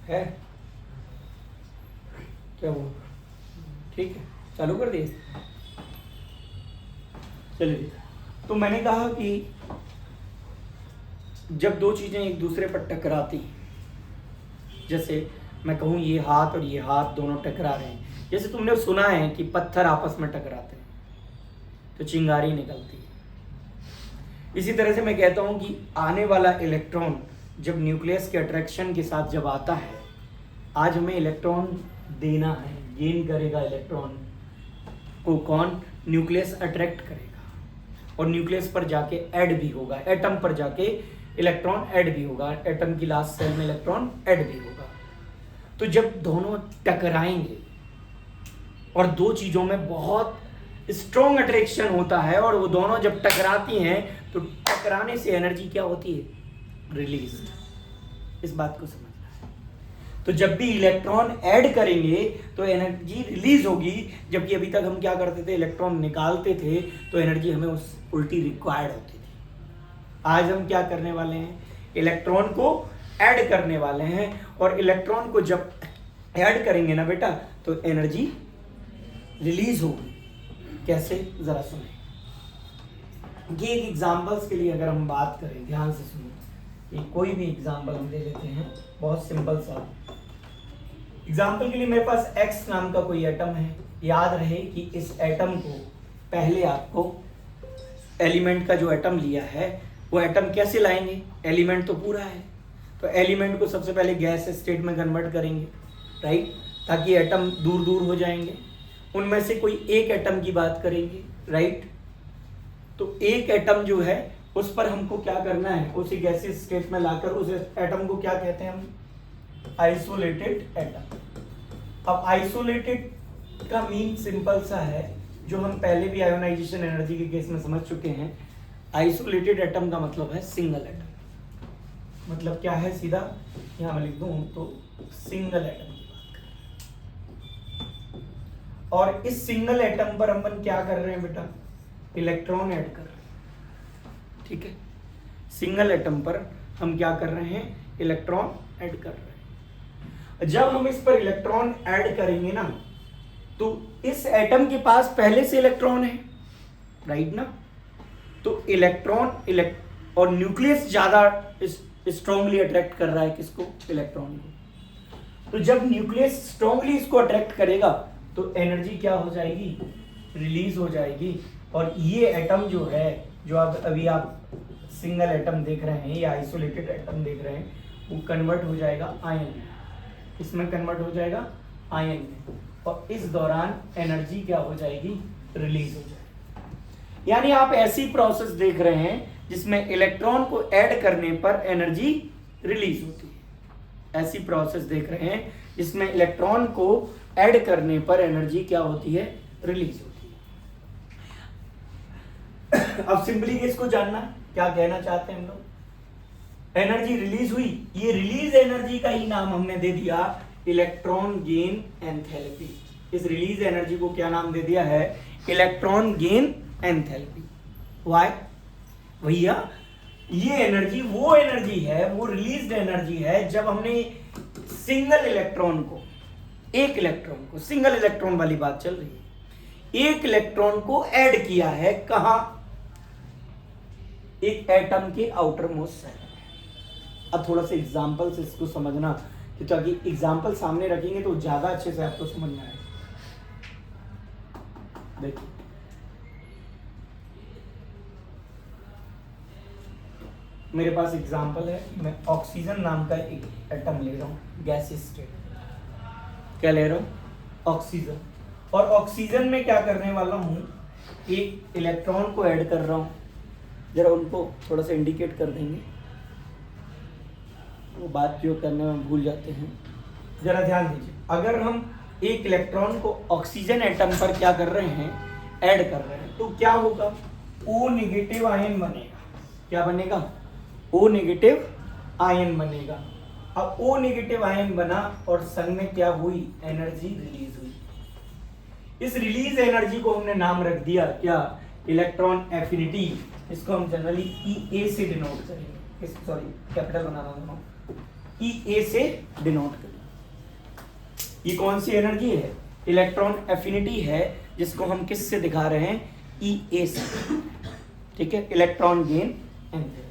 है क्या वो? ठीक है, चालू कर दिए। चलिए, तो मैंने कहा कि जब दो चीजें एक दूसरे पर टकराती, जैसे मैं कहूँ ये हाथ और ये हाथ दोनों टकरा रहे हैं, जैसे तुमने सुना है कि पत्थर आपस में टकराते हैं तो चिंगारी निकलती है, इसी तरह से मैं कहता हूँ कि आने वाला इलेक्ट्रॉन जब न्यूक्लियस के अट्रैक्शन के साथ जब आता है, आज हमें इलेक्ट्रॉन देना है, गेन करेगा इलेक्ट्रॉन को कौन? न्यूक्लियस अट्रैक्ट करेगा और न्यूक्लियस पर जाके ऐड भी होगा, एटम पर जाके इलेक्ट्रॉन ऐड भी होगा, एटम की लास्ट सेल में इलेक्ट्रॉन ऐड भी होगा। तो जब दोनों टकराएंगे और दो चीजों में बहुत स्ट्रॉन्ग अट्रैक्शन होता है और वो दोनों जब टकराती हैं तो टकराने से एनर्जी क्या होती है? रिलीज। इस बात को समझना है। तो जब भी इलेक्ट्रॉन ऐड करेंगे तो एनर्जी रिलीज होगी, जबकि अभी तक हम क्या करते थे? इलेक्ट्रॉन निकालते थे तो एनर्जी हमें उस उल्टी रिक्वायर्ड होती थी। आज हम क्या करने वाले हैं? इलेक्ट्रॉन को ऐड करने वाले हैं और इलेक्ट्रॉन को जब ऐड करेंगे ना बेटा तो एनर्जी रिलीज होगी। कैसे? जरा सुने। ये एक एग्जांपल्स के लिए अगर हम बात करें, ध्यान से सुनिए, कि कोई भी एग्जांपल हम ले लेते हैं, बहुत सिंपल सा एग्जांपल के लिए मेरे पास X नाम का कोई एटम है। याद रहे कि इस एटम को पहले आपको एलिमेंट का जो एटम लिया है वो एटम कैसे लाएंगे? एलिमेंट तो पूरा है, तो एलिमेंट को सबसे पहले गैस स्टेट में कन्वर्ट करेंगे, राइट, ताकि एटम दूर दूर हो जाएंगे। उनमें से कोई एक एटम की बात करेंगे, राइट। तो एक एटम जो है उस पर हमको क्या करना है? उसी गैसीय स्टेट में लाकर उस एटम को क्या कहते हैं हम? Isolated atom. अब आइसोलेटेड का मीन सिंपल सा है, जो हम पहले भी आयोनाइजेशन एनर्जी के केस में समझ चुके हैं। आइसोलेटेड एटम का मतलब है सिंगल एटम। मतलब क्या है? सीधा यहां मैं लिख दूं तो सिंगल एटम की बात करें। और इस सिंगल एटम पर हम क्या कर रहे हैं बेटा? इलेक्ट्रॉन ऐड कर रहे हैं, ठीक है। सिंगल एटम पर हम क्या कर रहे हैं? इलेक्ट्रॉन ऐड कर रहे हैं। जब हम इस पर इलेक्ट्रॉन ऐड करेंगे ना तो इस एटम के पास पहले से इलेक्ट्रॉन है, राइट ना। तो इलेक्ट्रॉन और न्यूक्लियस ज्यादा स्ट्रांगली अट्रैक्ट कर रहा है किसको? इलेक्ट्रॉन को। तो जब न्यूक्लियस स्ट्रांगली इसको अट्रैक्ट करेगा तो एनर्जी क्या हो जाएगी? रिलीज हो जाएगी। और ये एटम जो है, जो अभी आप सिंगल एटम देख रहे हैं या आइसोलेटेड एटम देख रहे हैं, वो कन्वर्ट हो जाएगा आयन में। इसमें कन्वर्ट हो जाएगा आयन में, और इस दौरान एनर्जी क्या हो जाएगी? रिलीज हो जाएगी। यानी आप ऐसी प्रोसेस देख रहे हैं जिसमें इलेक्ट्रॉन को ऐड करने पर एनर्जी रिलीज होती है। ऐसी प्रोसेस देख रहे हैं जिसमें इलेक्ट्रॉन को ऐड करने पर एनर्जी क्या होती है? रिलीज होती है। अब सिंपली इसको जानना क्या कहना चाहते हैं हम लोग? एनर्जी रिलीज हुई, ये रिलीज एनर्जी का ही नाम हमने दे दिया इलेक्ट्रॉन गेन एंथैल्पी। इस रिलीज एनर्जी को क्या नाम दे दिया है? Electron gain enthalpy. व्हाई? भैया ये एनर्जी वो एनर्जी है, वो रिलीज्ड एनर्जी है जब हमने सिंगल इलेक्ट्रॉन को, एक इलेक्ट्रॉन को, सिंगल इलेक्ट्रॉन वाली बात चल रही है, एक इलेक्ट्रॉन को ऐड किया है। कहां? एक एटम के आउटर मोस्ट सेल में। अब थोड़ा सा एग्जांपल से इसको समझना, कि ताकि एग्जांपल सामने रखेंगे तो ज्यादा अच्छे से आपको समझ में आएगा। देखिए, मेरे पास एग्जांपल है, मैं ऑक्सीजन नाम का एक एटम ले रहा हूं, गैसीय स्टेट। क्या ले रहा हूं? ऑक्सीजन। और ऑक्सीजन में क्या करने वाला हूं? एक इलेक्ट्रॉन को ऐड कर रहा हूं। जरा उनको थोड़ा सा इंडिकेट कर देंगे, वो बात जो करने में भूल जाते हैं। जरा ध्यान दीजिए, अगर हम एक इलेक्ट्रॉन को ऑक्सीजन एटम पर क्या कर रहे हैं? ऐड कर रहे हैं, तो क्या होगा? O नेगेटिव आयन बनेगा। क्या बनेगा? O नेगेटिव आयन बनेगा। अब O नेगेटिव आयन बना और संग में क्या हुई? एनर्जी रिलीज हुई। इस रिलीज एनर्जी को हमने नाम रख दिया क्या? Electron affinity. इसको हम जनरली EA से डिनोट करेंगे। सॉरी, कैपिटल बना रहा हूं, EA से डिनोट करेंगे। ये कौन सी एनर्जी है? इलेक्ट्रॉन एफिनिटी है, जिसको हम किस से दिखा रहे हैं? EA से, ठीक है, इलेक्ट्रॉन गेन एनर्जी।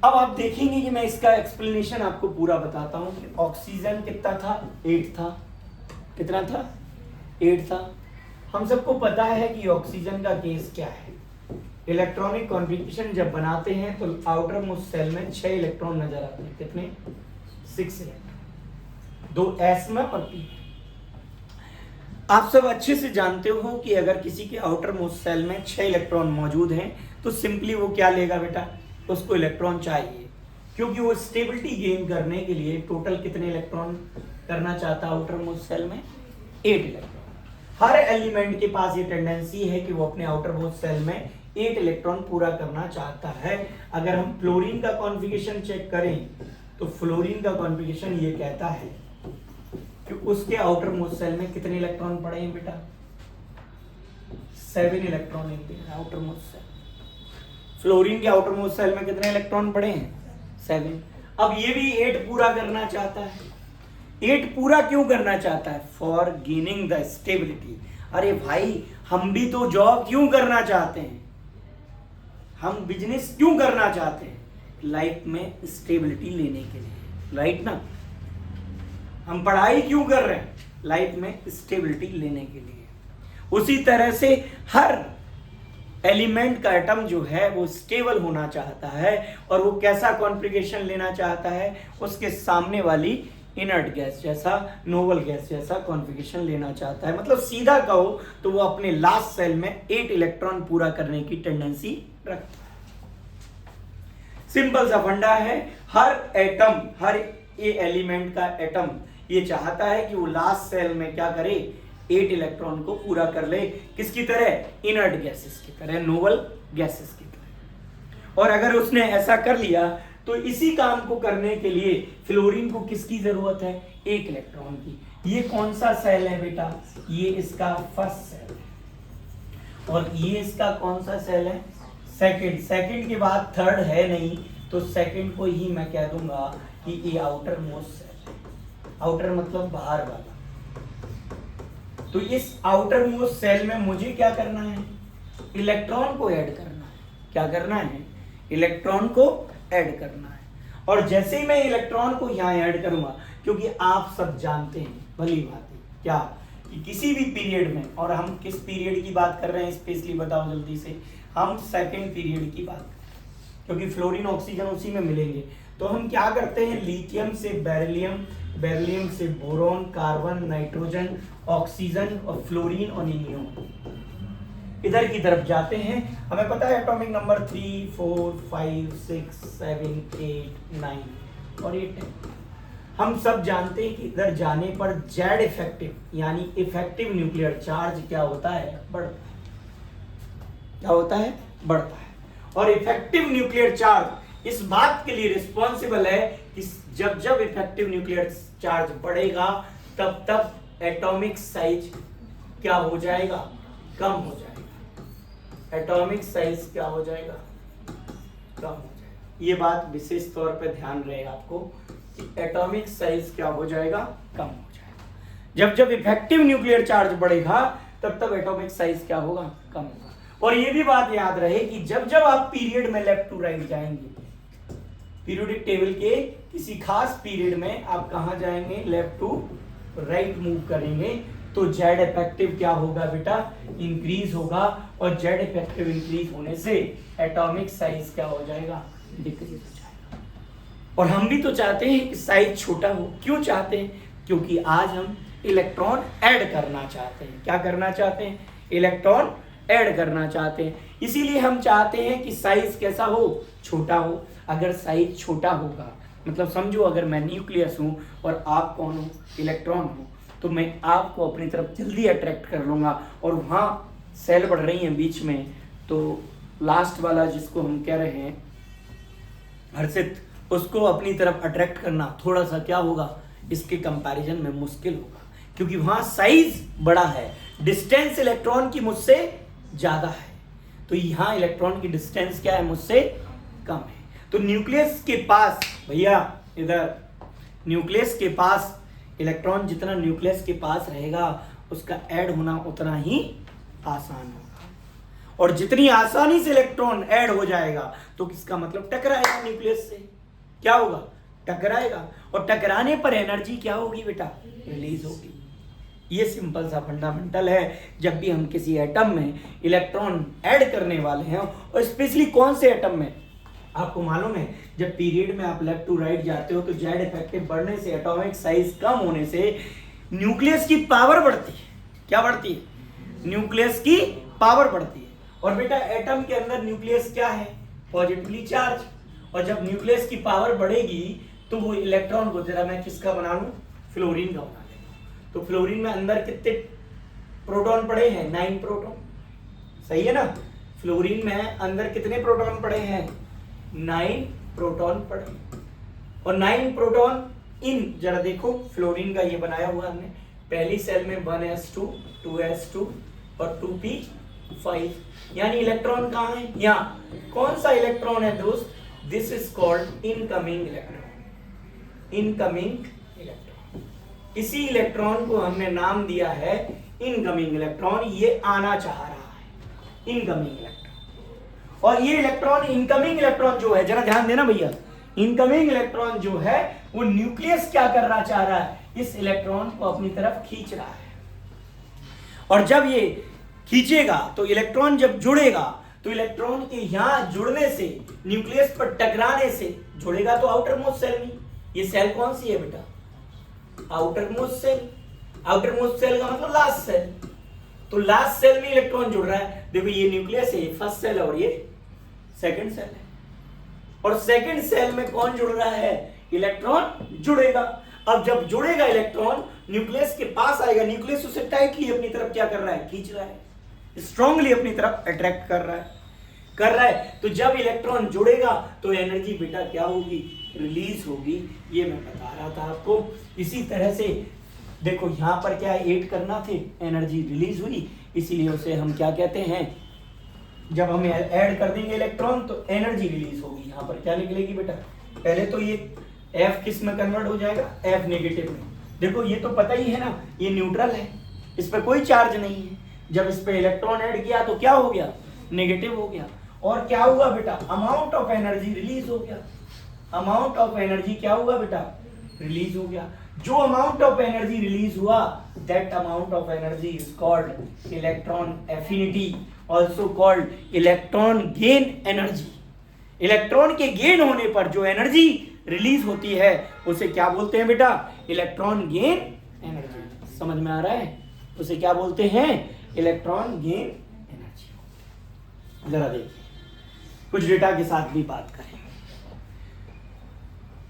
अब आप देखेंगे कि मैं इसका एक्सप्लेनेशन आपको पूरा बताता हूं कि ऑक्सीजन कितना था? 8 था। कितना था? 8 था। हम सबको पता है कि ऑक्सीजन का केस क्या है। इलेक्ट्रॉनिक कॉन्फ़िगरेशन जब बनाते हैं तो आउटर मोस्ट सेल में 6 इलेक्ट्रॉन नजर आते हैं। कितने? 6 इलेक्ट्रॉन, 2 s में और p। आप सब अच्छे से जानते हो कि अगर किसी के आउटर मोस्ट सेल में 6 इलेक्ट्रॉन मौजूद हैं तो सिंपली वो क्या लेगा बेटा? उसको इलेक्ट्रॉन चाहिए, क्योंकि वो स्टेबिलिटी गेन करने के लिए टोटल कितने इलेक्ट्रॉन करना चाहता है आउटर मोस्ट सेल में? 8 इलेक्ट्रॉन। हर एलिमेंट के पास ये टेंडेंसी है कि वो अपने आउटर मोस्ट सेल में 8 इलेक्ट्रॉन पूरा करना चाहता है। अगर हम फ्लोरीन का कॉन्फ़िगरेशन चेक करें तो फ्लोरीन का कॉन्फ़िगरेशन ये कहता है कि उसके आउटर मोस्ट सेल में कितने इलेक्ट्रॉन पड़े हैं बेटा? 7 electron in outer most shell. Fluorine के आउटर मोस्ट सेल में कितने इलेक्ट्रॉन पड़े हैं? 7। अब ये भी 8 पूरा करना चाहता है। 8 पूरा क्यों करना चाहता है? For gaining the stability. अरे भाई, हम भी तो जॉब क्यों करना चाहते हैं? हम बिजनेस क्यों करना चाहते हैं? लाइफ में स्टेबिलिटी लेने के लिए, राइट ना? हम पढ़ाई क्यों कर रहे हैं? लाइफ में स्टेबिलिटी लेने के लिए। उसी तरह से हर एलिमेंट का एटम जो है वो स्टेबल होना चाहता है, और वो कैसा कॉन्फ़िगरेशन लेना चाहता है? उसके सामने वाली इनर्ट गैस जैसा, नोबल गैस जैसा कॉन्फ़िगरेशन लेना चाहता है। मतलब सीधा कहो तो वो अपने लास्ट सेल में 8 इलेक्ट्रॉन पूरा करने की टेंडेंसी रखता है। सिंपल सा फंडा है। हर एटम, हर ये एलिमेंट का एटम ये चाहता है कि वो लास्ट सेल में क्या करे? 8 इलेक्ट्रॉन को पूरा कर ले। किसकी तरह? इनर्ट गैसेस की तरह, नोबल गैसेस की तरह। और अगर उसने ऐसा कर लिया तो इसी काम को करने के लिए फ्लोरीन को किसकी जरूरत है? 1 इलेक्ट्रॉन की। ये कौन सा सेल है बेटा? ये इसका फर्स्ट सेल है। और ये इसका कौन सा सेल है? सेकंड। सेकंड के बाद थर्ड है नहीं, तो सेकंड को ही मैं कह दूंगा कि ये आउटर मोस्ट सेल है। आउटर मतलब बाहर वाला। तो इस आउटर मोस्ट सेल में मुझे क्या करना है? इलेक्ट्रॉन को ऐड करना है। क्या करना है? इलेक्ट्रॉन को ऐड करना है। और जैसे ही मैं इलेक्ट्रॉन को यहाँ ऐड करूंगा, क्योंकि आप सब जानते हैं भली भांति क्या कि किसी भी पीरियड में, और हम किस पीरियड की बात कर रहे हैं स्पेशली बताओ जल्दी से? हम सेकेंड पीरियड की बात, क्योंकि फ्लोरीन ऑक्सीजन उसी में मिलेंगे। तो हम क्या करते हैं? लिथियम से बेरिलियम, बेरिलियम से बोरॉन, कार्बन, नाइट्रोजन, ऑक्सीजन और फ्लोरीन और नियोन इधर की तरफ जाते हैं। हमें पता है एटॉमिक नंबर 3, 4, 5, 6, 7, 8, 9 और 8 है। हम सब जानते हैं कि इधर जाने पर जेड इफेक्टिव यानी इफेक्टिव न्यूक्लियर चार्ज क्या होता है? बढ़ता है। क्या होता है? बढ़ता है। और इफेक्टिव न्यूक्लियर चार्ज इस बात के लिए रिस्पॉन्सिबल है कि जब जब इफेक्टिव न्यूक्लियर चार्ज बढ़ेगा तब तब एटॉमिक साइज क्या हो जाएगा? कम हो जाएगा। एटॉमिक साइज क्या हो जाएगा? कम हो जाएगा। ये बात विशेष तौर पे ध्यान रहे आपको कि एटॉमिक साइज क्या हो जाएगा? कम हो जाएगा। जब जब इफेक्टिव न्यूक्लियर चार्ज बढ़ेगा तब तब एटॉमिक साइज क्या होगा? कम होगा। और ये भी बात याद रहे कि जब जब आप पीरियड में लेफ्ट टू राइट जाएंगे, पीरियोडिक टेबल के किसी खास पीरियड में आप कहां जाएंगे? लेफ्ट टू राइट मूव करेंगे, तो जेड इफेक्टिव क्या होगा बेटा? इंक्रीज होगा। और जेड इफेक्टिव इंक्रीज होने से एटॉमिक साइज क्या हो जाएगा? डिक्रीज हो जाएगा। और हम भी तो चाहते हैं कि साइज छोटा हो। क्यों चाहते हैं? क्योंकि आज हम इलेक्ट्रॉन ऐड करना चाहते हैं। क्या करना चाहते हैं? इलेक्ट्रॉन ऐड करना चाहते हैं। इसीलिए हम चाहते हैं कि साइज कैसा हो? छोटा हो। अगर साइज छोटा होगा, मतलब समझो अगर मैं न्यूक्लियस हूं और आप कौन हो? इलेक्ट्रॉन हो, तो मैं आपको अपनी तरफ जल्दी अट्रैक्ट कर लूंगा। और वहां सेल बढ़ रही हैं बीच में, तो लास्ट वाला जिसको हम कह रहे हैं हर्षित, उसको अपनी तरफ अट्रैक्ट करना थोड़ा सा क्या होगा? इसके कंपैरिजन में मुश्किल होगा, क्योंकि वहां साइज बड़ा है, डिस्टेंस इलेक्ट्रॉन की मुझसे ज्यादा है। तो यहाँ इलेक्ट्रॉन की डिस्टेंस क्या है? मुझसे कम है। तो न्यूक्लियस के पास भैया, इधर न्यूक्लियस के पास इलेक्ट्रॉन जितना न्यूक्लियस के पास रहेगा उसका ऐड होना उतना ही आसान होगा, और जितनी आसानी से इलेक्ट्रॉन ऐड हो जाएगा तो किसका मतलब टकराएगा न्यूक्लियस से, क्या होगा, टकराएगा, और टकराने पर एनर्जी क्या होगी बेटा, रिलीज होगी। ये सिंपल सा फंडामेंटल है। जब भी हम किसी एटम में इलेक्ट्रॉन ऐड करने वाले हैं, और स्पेशली कौन से एटम में, आपको मालूम है जब पीरियड में आप लेफ्ट टू राइट जाते हो तो जेड इफेक्टिव बढ़ने से, एटॉमिक साइज कम होने से न्यूक्लियस की पावर बढ़ती है। क्या बढ़ती है, न्यूक्लियस की पावर बढ़ती है। और बेटा एटम के अंदर न्यूक्लियस क्या है, पॉजिटिवली चार्ज, और जब न्यूक्लियस की पावर बढ़ेगी तो वो इलेक्ट्रॉन को, जरा मैं किसका बना लूं, फ्लोरीन का बना लेता। तो फ्लोरीन में अंदर कितने प्रोटॉन पड़े हैं, 9 प्रोटॉन, सही है ना। फ्लोरीन में अंदर कितने प्रोटॉन पड़े हैं, 9 प्रोटॉन पड़े, और 9 प्रोटॉन इन, जरा देखो फ्लोरीन का ये बनाया हुआ हमने, पहली सेल में 1s2 2s2 और 2p5, यानी इलेक्ट्रॉन कहाँ है, यहाँ। कौन सा इलेक्ट्रॉन है दोस्त, this is called incoming electron, incoming electron. इसी इलेक्ट्रॉन को हमने नाम दिया है इनकमिंग इलेक्ट्रॉन, ये आना चाह रहा है, इनकमिंग इलेक्ट्रॉन। और ये इलेक्ट्रॉन, इनकमिंग इलेक्ट्रॉन जो है, जरा ध्यान देना भैया, इनकमिंग इलेक्ट्रॉन जो है वो न्यूक्लियस क्या करना चाह रहा है, इस इलेक्ट्रॉन को अपनी तरफ खींच रहा है। और जब ये खींचेगा तो इलेक्ट्रॉन जब जुड़ेगा तो इलेक्ट्रॉन के यहां जुड़ने से, न्यूक्लियस पर टकराने से जुड़ेगा तो आउटर मोस्ट सेल में। ये सेल कौन सी है बेटा, outer most shell. Outer most shell का मतलब लास्ट सेल। तो लास्ट सेल में इलेक्ट्रॉन जुड़ रहा है, देखो ये न्यूक्लियस है, ये फर्स्ट सेल है और ये सेकंड सेल है। और सेकंड सेल में कौन जुड़ रहा है, इलेक्ट्रॉन जुड़ेगा। अब जब जुड़ेगा इलेक्ट्रॉन न्यूक्लियस के पास आएगा, न्यूक्लियस उसे टाइटली अपनी तरफ क्या कर रहा है, खींच रहा है, स्ट्रांगली अपनी तरफ अट्रैक्ट कर रहा है। तो जब इलेक्ट्रॉन जुड़ेगा तो एनर्जी बेटा क्या होगी, रिलीज होगी। ये मैं बता रहा था आपको। इसी तरह से देखो यहां पर क्या 8 करना थे, एनर्जी रिलीज हुई, इसीलिए उसे हम क्या कहते हैं, जब हम ऐड कर देंगे इलेक्ट्रॉन तो एनर्जी रिलीज होगी। यहां पर क्या निकलेगी बेटा, पहले तो ये F किस में कन्वर्ट हो जाएगा, F नेगेटिव में। देखो ये तो पता ही है ना, ये न्यूट्रल है, इस पर कोई चार्ज नहीं है। जब इस पे इलेक्ट्रॉन ऐड किया तो क्या हो गया, नेगेटिव हो गया। और क्या हुआ बेटा, अमाउंट ऑफ एनर्जी रिलीज हो गया। अमाउंट ऑफ एनर्जी क्या हुआ बेटा, रिलीज हो गया। जो अमाउंट ऑफ एनर्जी रिलीज हुआ, that amount of energy is called electron affinity, also called electron gain energy. Electron के गेन होने पर जो एनर्जी रिलीज होती है उसे क्या बोलते हैं बेटा, इलेक्ट्रॉन गेन एनर्जी। समझ में आ रहा है, उसे क्या बोलते हैं, इलेक्ट्रॉन गेन एनर्जी। जरा देखिए, कुछ डेटा के साथ भी बात करेंगे,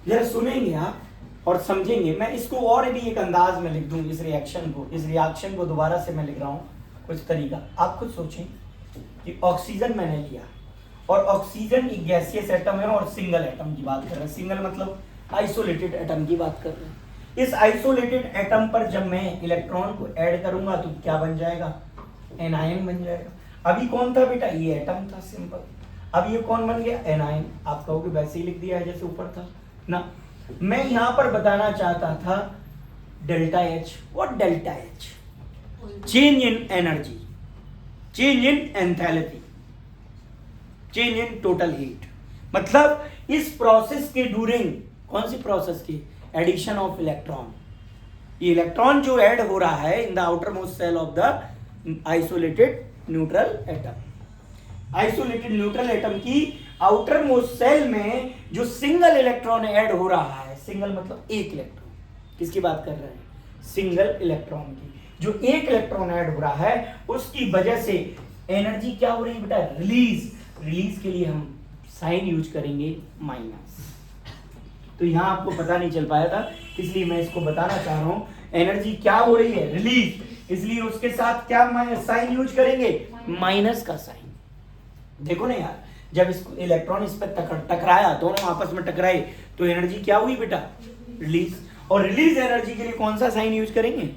जरा सुनेंगे आप और समझेंगे। मैं इसको और भी एक अंदाज में लिख दूं, इस रिएक्शन को दोबारा से मैं लिख रहा हूं कुछ तरीका। आप खुद सोचें कि ऑक्सीजन मैंने लिया, और ऑक्सीजन एक गैसियस एटम है और सिंगल एटम की बात कर रहे हैं। सिंगल मतलब आइसोलेटेड एटम की बात कर रहे हैं। इस आइसोलेटेड एटम पर जब मैं इलेक्ट्रॉन को ऐड करूंगा तो क्या बन जाएगा, एनायन बन जाएगा। अभी कौन था बेटा, ये एटम था सिंपल। अब ये कौन बन गया, एनायन। आप कहोगे वैसे ही लिख दिया है जैसे ऊपर था ना। मैं यहां पर बताना चाहता था delta H. What delta H, change in energy, change in enthalpy, change in total heat. मतलब इस प्रोसेस के ड्यूरिंग, कौन सी प्रोसेस की, एडिशन ऑफ इलेक्ट्रॉन। ये इलेक्ट्रॉन जो ऐड हो रहा है in the outer most shell of the isolated neutral atom. Isolated neutral atom की आउटर मोस्ट सेल में जो सिंगल इलेक्ट्रॉन ऐड हो रहा है, सिंगल मतलब एक इलेक्ट्रॉन, किसकी बात कर रहे हैं, सिंगल इलेक्ट्रॉन की। जो एक इलेक्ट्रॉन ऐड हो रहा है उसकी वजह से एनर्जी क्या हो रही है बेटा, रिलीज। रिलीज के लिए हम साइन यूज करेंगे माइनस। तो यहां आपको पता नहीं चल पाया था, इसलिए मैं इसको बताना चाह रहा हूं। एनर्जी क्या हो रही है, रिलीज, इसलिए उसके साथ क्या साइन यूज करेंगे, माइनस का साइन। देखो ना यार, जब इसको इलेक्ट्रॉन इस पर टकराया, दोनों आपस में टकराए तो एनर्जी क्या हुई बेटा, रिलीज। और रिलीज एनर्जी के लिए कौन सा साइन यूज करेंगे,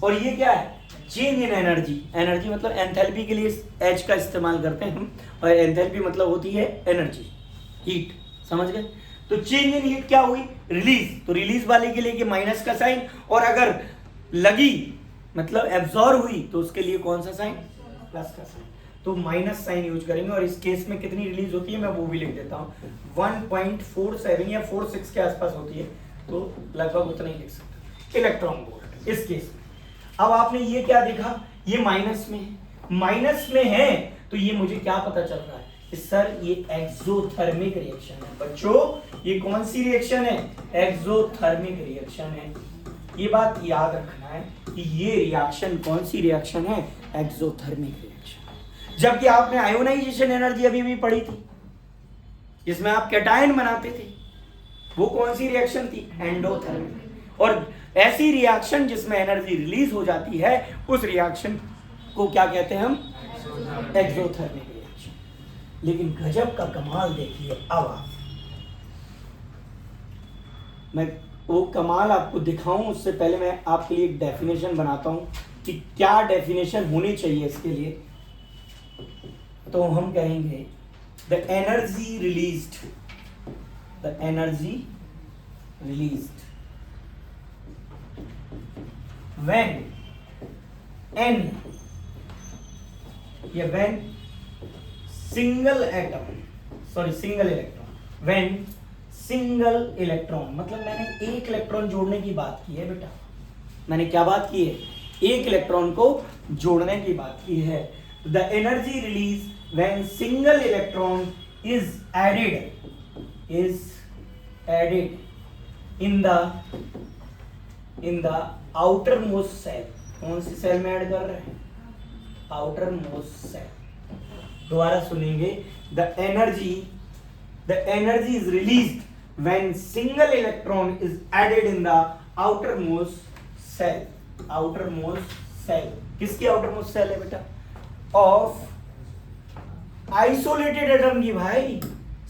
और ये क्या है, चेंज इन एनर्जी। एनर्जी मतलब एंथैल्पी के लिए एच का इस्तेमाल करते हैं हम, और एंथैल्पी मतलब होती है एनर्जी, हीट। समझ गए। तो चेंज इन हीट क्या हुई, रिलीज। तो रिलीज वाले के लिए कि माइनस का साइन, और अगर लगी मतलब एब्जॉर्ब हुई तो उसके लिए कौन सा साइन, प्लस का साइन। तो माइनस साइन यूज करेंगे। और इस केस में कितनी रिलीज होती है मैं वो भी लिख देता हूँ, 1.47 या 46 के आसपास होती है, तो लगभग उतना ही लिख सकते इलेक्ट्रॉन वोल्ट इस केस में। अब आपने ये क्या देखा, ये माइनस में है, माइनस में है तो ये मुझे क्या पता चल रहा है कि सर ये एक्सोथर्मिक रिएक्शन है। बच्चों ये कौन सी रिएक्शन है, एक्सोथर्मिक रिएक्शन है। ये बात याद रखना है कि ये रिएक्शन कौन सी रिएक्शन है, एक्सोथर्मिक रिएक्शन। जबकि आपने आयोनाइजेशन एनर्जी अभी भी पढ़ी थी जिसमें आप कैटायन बनाते थे, वो कौन सी रिएक्शन थी, एंडोथर्मिक। और ऐसी रिएक्शन जिसमें एनर्जी रिलीज हो जाती है उस रिएक्शन को क्या कहते हैं हम, एक्सोथर्मिक रिएक्शन। लेकिन गजब का कमाल देखिए, अब आप, मैं वो कमाल आपको दिखाऊं उससे पहले मैं आपके लिए एक डेफिनेशन बनाता हूं कि क्या डेफिनेशन होनी चाहिए इसके लिए। तो हम कहेंगे the energy released, the energy released when n या when single atom, sorry single electron, when single electron, मतलब मैंने एक इलेक्ट्रॉन जोड़ने की बात की है बेटा, मैंने क्या बात की है, एक इलेक्ट्रॉन को जोड़ने की बात की है। The energy release when single electron is added in the outer most shell. कौन सी सेल में ऐड कर रहे हैं, आउटर मोस्ट सेल। दोबारा सुनेंगे, the energy is released when single electron is added in the outer most shell. Outer most shell किसकी outer most shell है बेटा, ऑफ आइसोलेटेड एटम की भाई,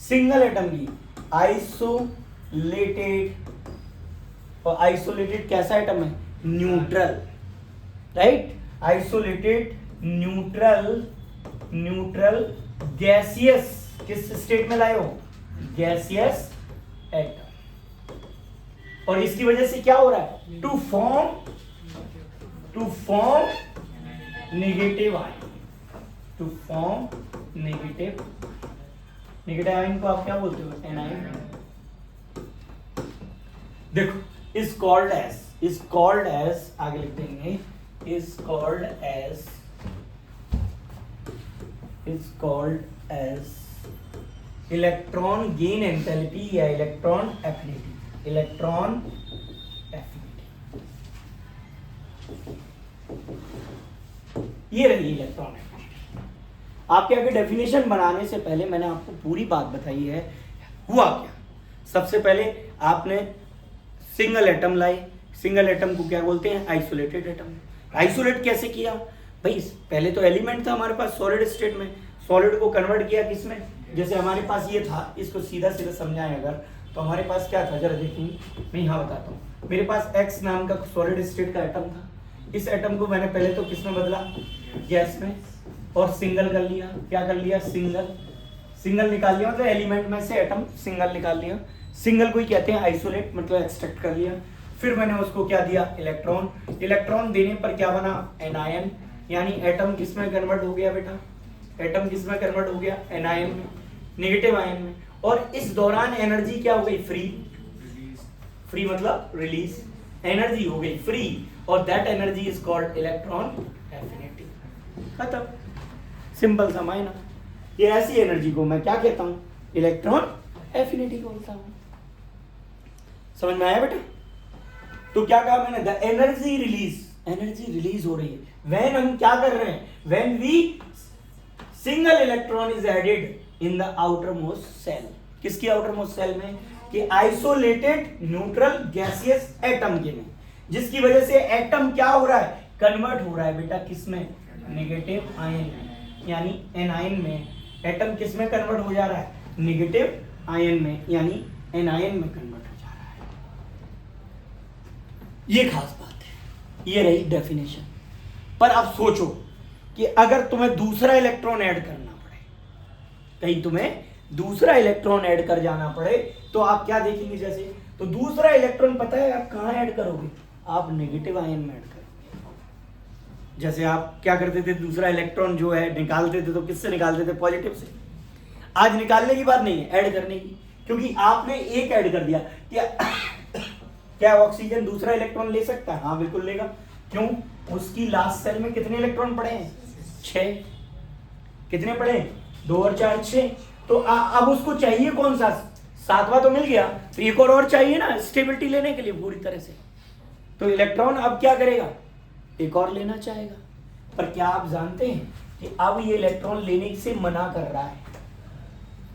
सिंगल एटम की आइसोलेटेड। और आइसोलेटेड कैसा एटम है, neutral, right, isolated neutral gaseous, किस स्टेट में लाए हो, गैसियस एटम। और इसकी वजह से क्या हो रहा है, to form negative ion, to form negative ion को आप क्या बोलते हो, एनायन। देखो is called as आगे लिख देंगे, is called as electron gain enthalpy या इलेक्ट्रॉन एफिनिटी, इलेक्ट्रॉन एफिनिटी। ये रही इलेक्ट्रॉन एफिनिटी। आपके आगे डेफिनेशन बनाने से पहले मैंने आपको पूरी बात बताई है, हुआ क्या। सबसे पहले आपने सिंगल एटम लाए, सिंगल एटम को क्या बोलते हैं, आइसोलेटेड एटम। आइसोलेट कैसे किया भाई, पहले तो एलिमेंट था हमारे पास सॉलिड स्टेट में, सॉलिड को कन्वर्ट किया किसमें, जैसे हमारे पास ये था, इसको सीधा सीधा समझाएं अगर, तो हमारे पास क्या था जरा देखिए, मैं यहाँ बताता हूँ। मेरे पास एक्स नाम का सॉलिड स्टेट का एटम था, इस एटम को मैंने पहले तो किसमें बदला, गैस में, और सिंगल कर लिया। क्या कर लिया, सिंगल निकाल लिया, मतलब एलिमेंट में से एटम सिंगल निकाल लिया। सिंगल को ही कहते हैं आइसोलेट, मतलब एक्सट्रैक्ट कर लिया। फिर मैंने उसको क्या दिया, इलेक्ट्रॉन देने पर क्या बना, एनायन, यानी एटम किसमें कन्वर्ट हो गया बेटा, एटम किसमें कन्वर्ट हो गया, एनायन में, नेगेटिव आयन में। और इस दौरान एनर्जी क्या हो गई, फ्री मतलब रिलीज, एनर्जी हो गई फ्री, और that energy is called electron affinity. खत्म, सिंपल सा मायना। ये ऐसी एनर्जी को मैं क्या कहता हूँ, इलेक्ट्रॉन एफिनिटी बोलता हूँ। समझ में आया बेटा। तो क्या कहा मैंने, द एनर्जी रिलीज हो रही है व्हेन हम क्या कर रहे हैं, when we single electron is added in the outer most shell. किसकी आउटर मोस्ट सेल में, कि आइसोलेटेड न्यूट्रल गैसियस एटम के में, जिसकी वजह से एटम क्या हो रहा है, कन्वर्ट हो रहा है बेटा किसमें, नेगेटिव आयन में, यानी एनायन में। एटम किसमें कन्वर्ट हो जा रहा है, नेगेटिव आयन में, यानी एनायन में कन्वर्ट हो जा रहा है। ये खास बात है, ये रही डेफिनेशन। पर अब सोचो कि अगर तुम्हें दूसरा इलेक्ट्रॉन ऐड करना पड़े, कहीं तुम्हें दूसरा इलेक्ट्रॉन ऐड कर जाना पड़े तो आप क्या देखेंगे, जैसे तो दूसरा इलेक्ट्रॉन पता है आप कहाँ ऐड करोगे, आप नेगेटिव आयन में ऐड करोगे। जैसे आप क्या करते थे, दूसरा इलेक्ट्रॉन जो है निकालते थे तो किससे निकालते थे, पॉजिटिव से। आज निकालने की बात नहीं है, ऐड करने की, क्योंकि आपने एक ऐड कर दिया। क्या ऑक्सीजन दूसरा इलेक्ट्रॉन ले सकता है? हाँ बिल्कुल लेगा। क्यों? उसकी लास्ट सेल में कितने इलेक्ट्रॉन पड़े हैं? 6। कितने पड़े? 2 और 4 6। तो अब उसको चाहिए कौन सा? 7वां तो मिल गया, तो एक और चाहिए ना स्टेबिलिटी लेने के लिए पूरी तरह से। तो इलेक्ट्रॉन अब क्या करेगा, एक और लेना चाहेगा। पर क्या आप जानते हैं कि अब ये इलेक्ट्रॉन लेने से मना कर रहा है,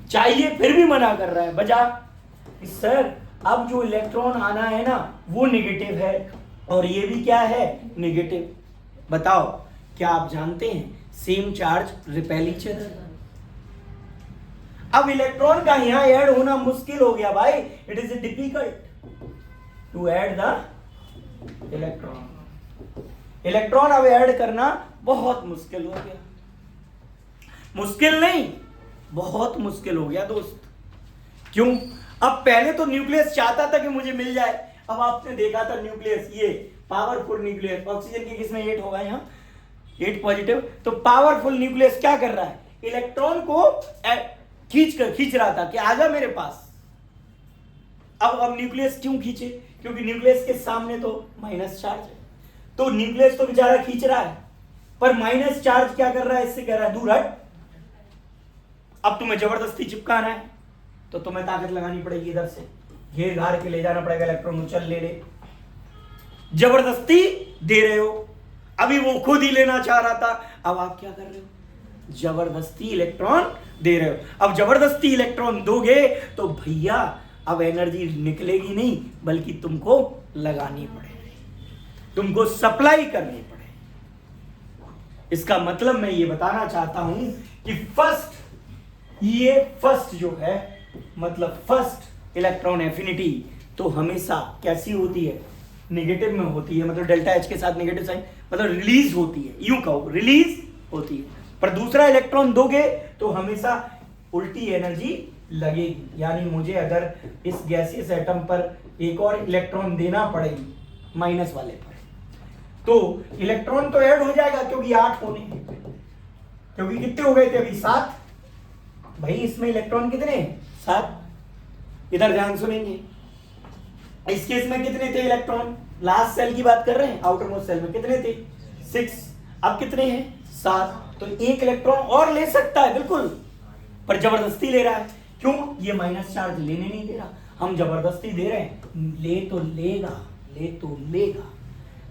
चाहिए फिर भी मना कर रहा है। वजह, सर अब जो इलेक्ट्रॉन आना है ना वो नेगेटिव है और ये भी क्या है, नेगेटिव। बताओ, क्या आप जानते हैं same charge repel each other. अब इलेक्ट्रॉन का यहां ऐड होना मुश्किल हो गया भाई, it is difficult to add the electron. Electron अब ऐड करना बहुत मुश्किल हो गया। मुश्किल नहीं, बहुत मुश्किल हो गया दोस्त। क्यों? अब पहले तो न्यूक्लियस चाहता था कि मुझे मिल जाए। अब आपने देखा था न्यूक्लियस, ये पावरफुल न्यूक्लियस, ऑक्सीजन के किसमें 8 होगा, यहाँ 8 पॉजिटिव। तो पावरफुल न्यूक्लियस क्या कर रहा है, इलेक्ट्रॉन को खींच रहा था कि आजा मेरे पास। अब न्यूक्लियस क्यों खींचे, क्योंकि न्यूक्लियस के सामने तो माइनस चार्ज है। तो न्यूक्लियस तो बेचारा खींच रहा है, पर माइनस चार्ज क्या कर रहा है, इससे कह रहा है दूर हट। अब तुम्हें जबरदस्ती चिपकाना है तो तुम्हें ताकत लगानी पड़ेगी, इधर से घेर घार के ले जाना पड़ेगा इलेक्ट्रॉन, चल ले ले। जबरदस्ती दे रहे हो, अभी वो खुद ही लेना चाह रहा था, अब आप क्या कर रहे हो, जबरदस्ती इलेक्ट्रॉन दे रहे हो। अब जबरदस्ती इलेक्ट्रॉन दोगे तो भैया अब एनर्जी निकलेगी नहीं, बल्कि तुमको लगानी पड़ेगी, तुमको सप्लाई करनी पड़ेगी। इसका मतलब मैं ये बताना चाहता हूं कि फर्स्ट जो है, मतलब फर्स्ट इलेक्ट्रॉन एफिनिटी तो हमेशा कैसी होती है, नेगेटिव में होती है। मतलब डेल्टा एच के साथ नेगेटिव साइन, मतलब रिलीज होती है, यूं कहो रिलीज होती है। पर दूसरा इलेक्ट्रॉन दोगे तो हमेशा उल्टी एनर्जी लगेगी। यानी मुझे अगर इस गैसियस एटम पर एक और इलेक्ट्रॉन देना पड़ेगी माइनस वाले पर, तो इलेक्ट्रॉन तो ऐड हो जाएगा क्योंकि 8 होने हैं, क्योंकि कितने हो गए थे अभी 7। भाई इसमें इलेक्ट्रॉन कितने, 7। इधर ध्यान सुनेंगे, इस केस में कितने थे इलेक्ट्रॉन, लास्ट सेल की बात कर रहे हैं, आउटर मोस्ट सेल में कितने थे, 6। अब कितने हैं, 7। तो एक इलेक्ट्रॉन और ले सकता है बिल्कुल, पर जबरदस्ती ले रहा है। क्यों? ये माइनस चार्ज लेने नहीं दे रहा, हम जबरदस्ती दे रहे हैं, ले तो लेगा।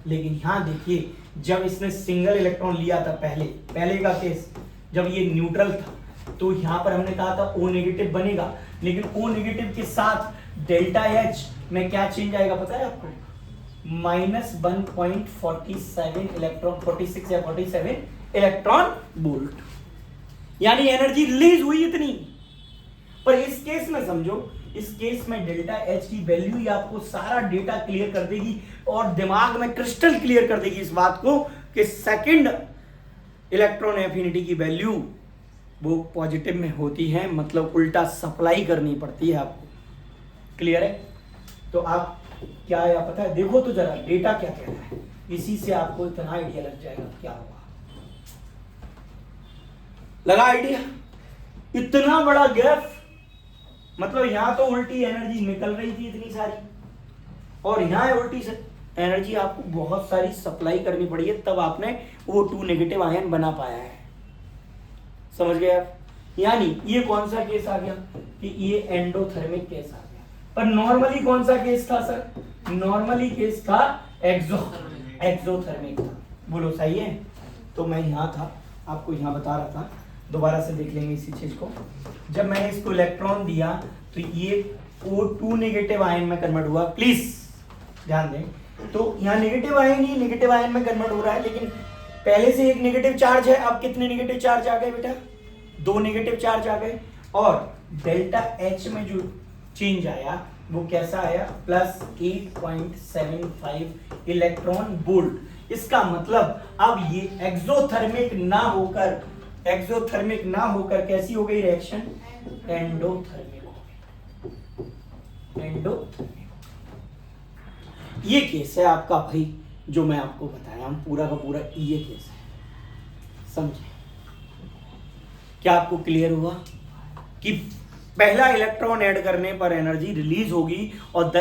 लेकिन यहां देखिए, जब इसने सिंगल इलेक्ट्रॉन लिया था पहले का केस, जब ये न्यूट्रल था, तो यहां पर हमने कहा था O नेगेटिव बनेगा, लेकिन O नेगेटिव के साथ डेल्टा H में क्या चेंज आएगा पता है आपको, -1.47 इलेक्ट्रॉन, 46 या 47 इलेक्ट्रॉन वोल्ट, यानी एनर्जी रिलीज हुई इतनी। पर इस केस में समझो, इस केस में डेल्टा H की वैल्यू ही आपको सारा डेटा क्लियर कर देगी और दिमाग में क्रिस्टल क्लियर कर देगी इस बात को कि सेकंड इलेक्ट्रॉन एफिनिटी की वैल्यू वो पॉजिटिव में होती है, मतलब उल्टा सप्लाई करनी पड़ती है आपको। क्लियर है? तो आप क्या आया पता है, देखो तो जरा डेटा क्या कह रहा है, इसी से आपको इतना आइडिया लग जाएगा क्या होगा। लगा आइडिया? इतना बड़ा गैप, मतलब यहां तो उल्टी एनर्जी निकल रही थी इतनी सारी, और यहां उल्टी एनर्जी आपको बहुत सारी सप्लाई करनी पड़ी है, तब आपने O2 नेगेटिव आयन बना पाया है। समझ गए आप? यानी ये कौन सा केस आ गया कि ये एंडोथर्मिक केस आ गया। पर नॉर्मली कौन सा केस था सर? नॉर्मली केस था एक्सोथर्मिक था। बोलो सही है? तो मैं यहां था, आपको यहां बता रहा था, दोबारा से देख लेंगे इसी चीज को। जब मैंने इसको इलेक्ट्रॉन दिया तो ये O2 नेगेटिव आयन में कन्वर्ट हुआ, प्लीज ध्यान दें। तो यहाँ नेगेटिव आयन ही नेगेटिव आयन में कन्वर्ट हो रहा है, लेकिन पहले से एक नेगेटिव चार्ज है, अब कितने नेगेटिव चार्ज आ गए बेटा? 2 नेगेटिव चार्ज आ गए, और डेल्टा H में जो चेंज आया वो कैसा आया, +8.75 इलेक्ट्रॉन वोल्ट। इसका मतलब अब ये एक्सोथर्मिक ना होकर एक्सोथर्मिक ना होकर कैसी हो गई रिएक्शन, एंडोथर्मिक हो गई, एंडोथर्मिक। ये केस है आपका भाई जो मैं आपको बताया हूं, पूरा का पूरा ये केस है, समझे? क्या आपको क्लियर हुआ कि पहला इलेक्ट्रॉन ऐड करने पर एनर्जी रिलीज होगी, और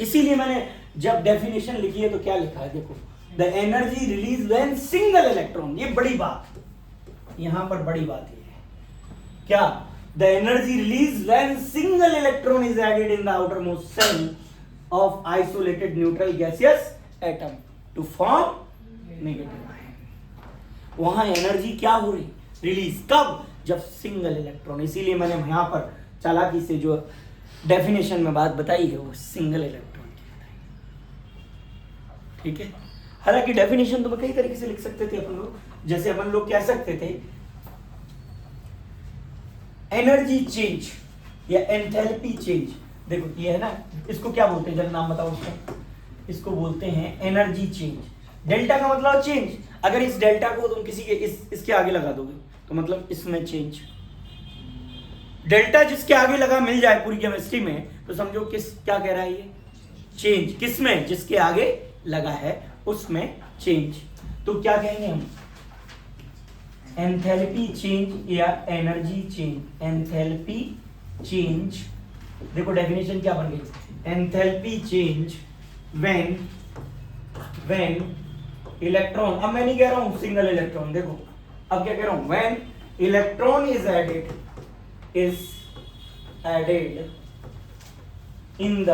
इसीलिए मैंने जब डेफिनेशन लिखी है तो क्या लिखा है, देखो, the energy release when single electron, ये बड़ी बात, यहां पर बड़ी बात ये है क्या, the energy release when single electron is added in the outer most shell of isolated neutral gaseous atom to form negative ion. वहां एनर्जी क्या हो रही, रिलीज, कब, जब सिंगल इलेक्ट्रॉन, इसीलिए मैंने यहां पर चालाकी से जो डेफिनेशन में बात बताई है वो सिंगल इलेक्ट्रॉन की बताई, ठीक है। हालांकि डेफिनेशन तो मैं कई तरीके से लिख सकते थे अपन लोग, जैसे अपन लोग कह सकते थे एनर्जी चेंज या एंथैल्पी चेंज, देखो ये है ना, इसको क्या बोलते हैं, जरा नाम बताओ उसका, इसको बोलते हैं एनर्जी चेंज। डेल्टा का मतलब चेंज, अगर इस डेल्टा को तुम किसी के इसके आगे लगा दोगे तो मतलब इसमें चेंज, डेल्टा जिसके आगे लगा मिल जाए पूरी केमिस्ट्री में तो समझो किस, क्या कह रहा है ये, चेंज, किसमें, जिसके आगे लगा है उसमें चेंज। तो क्या कहेंगे हम, एंथैल्पी चेंज या एनर्जी चेंज, एंथैल्पी चेंज। देखो डेफिनेशन क्या बन गई, एंथैल्पी चेंज व्हेन इलेक्ट्रॉन, अब मैं नहीं कह रहा हूं सिंगल इलेक्ट्रॉन, देखो अब क्या कह रहा हूं, when electron is added in